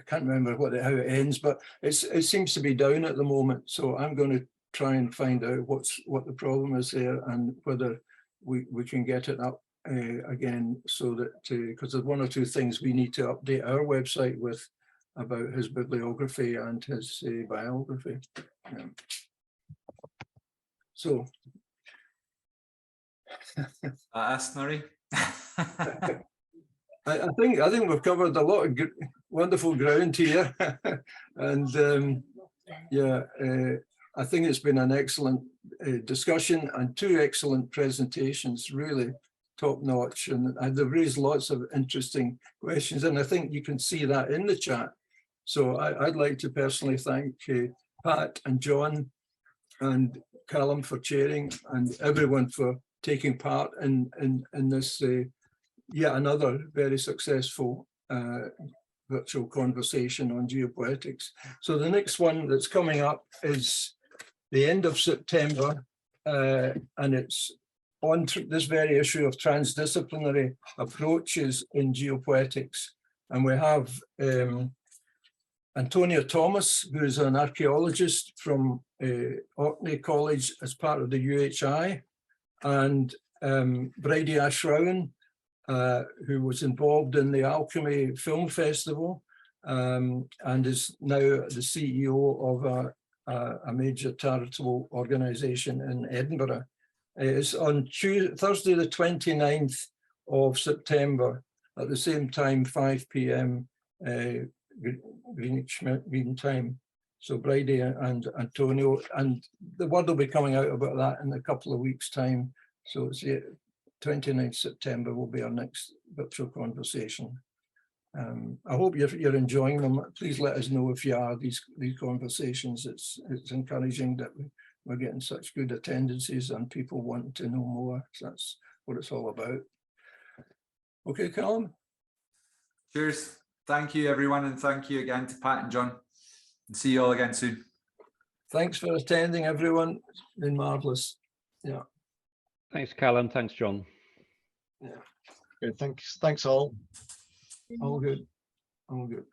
can't remember how it ends, but it seems to be down at the moment. So I'm going to try and find out what the problem is there, and whether we can get it up again, so that because there's 1 or 2 things we need to update our website with about his bibliography and his biography. Yeah. So Snorri. I think we've covered a lot of wonderful ground here, and I think it's been an excellent discussion and 2 excellent presentations, really top notch, and they've raised lots of interesting questions, and I think you can see that in the chat. So I'd like to personally thank Pat and John and Callum for chairing, and everyone for taking part in this yet another very successful virtual conversation on geopoetics. So the next one that's coming up is the end of September, and it's on this very issue of transdisciplinary approaches in geopoetics. And we have Antonia Thomas, who is an archaeologist from Orkney College as part of the UHI, and Bridie Ashrowen, who was involved in the Alchemy Film Festival, and is now the CEO of a major charitable organisation in Edinburgh. It's on Thursday the 29th of September at the same time, 5 p.m. Greenwich Mean Time. So Bridie and Antonio, and the word will be coming out about that in a couple of weeks' time. So it's 29th September will be our next virtual conversation. I hope you're enjoying them. Please let us know if you are, these conversations. It's encouraging that we're getting such good attendances and people wanting to know more. So that's what it's all about. Okay, Callum? Cheers. Thank you, everyone, and thank you again to Pat and John. And see you all again soon. Thanks for attending, everyone. It's been marvellous. Yeah. Thanks, Callum. Thanks, John. Yeah. Good. Thanks all. All good. All good.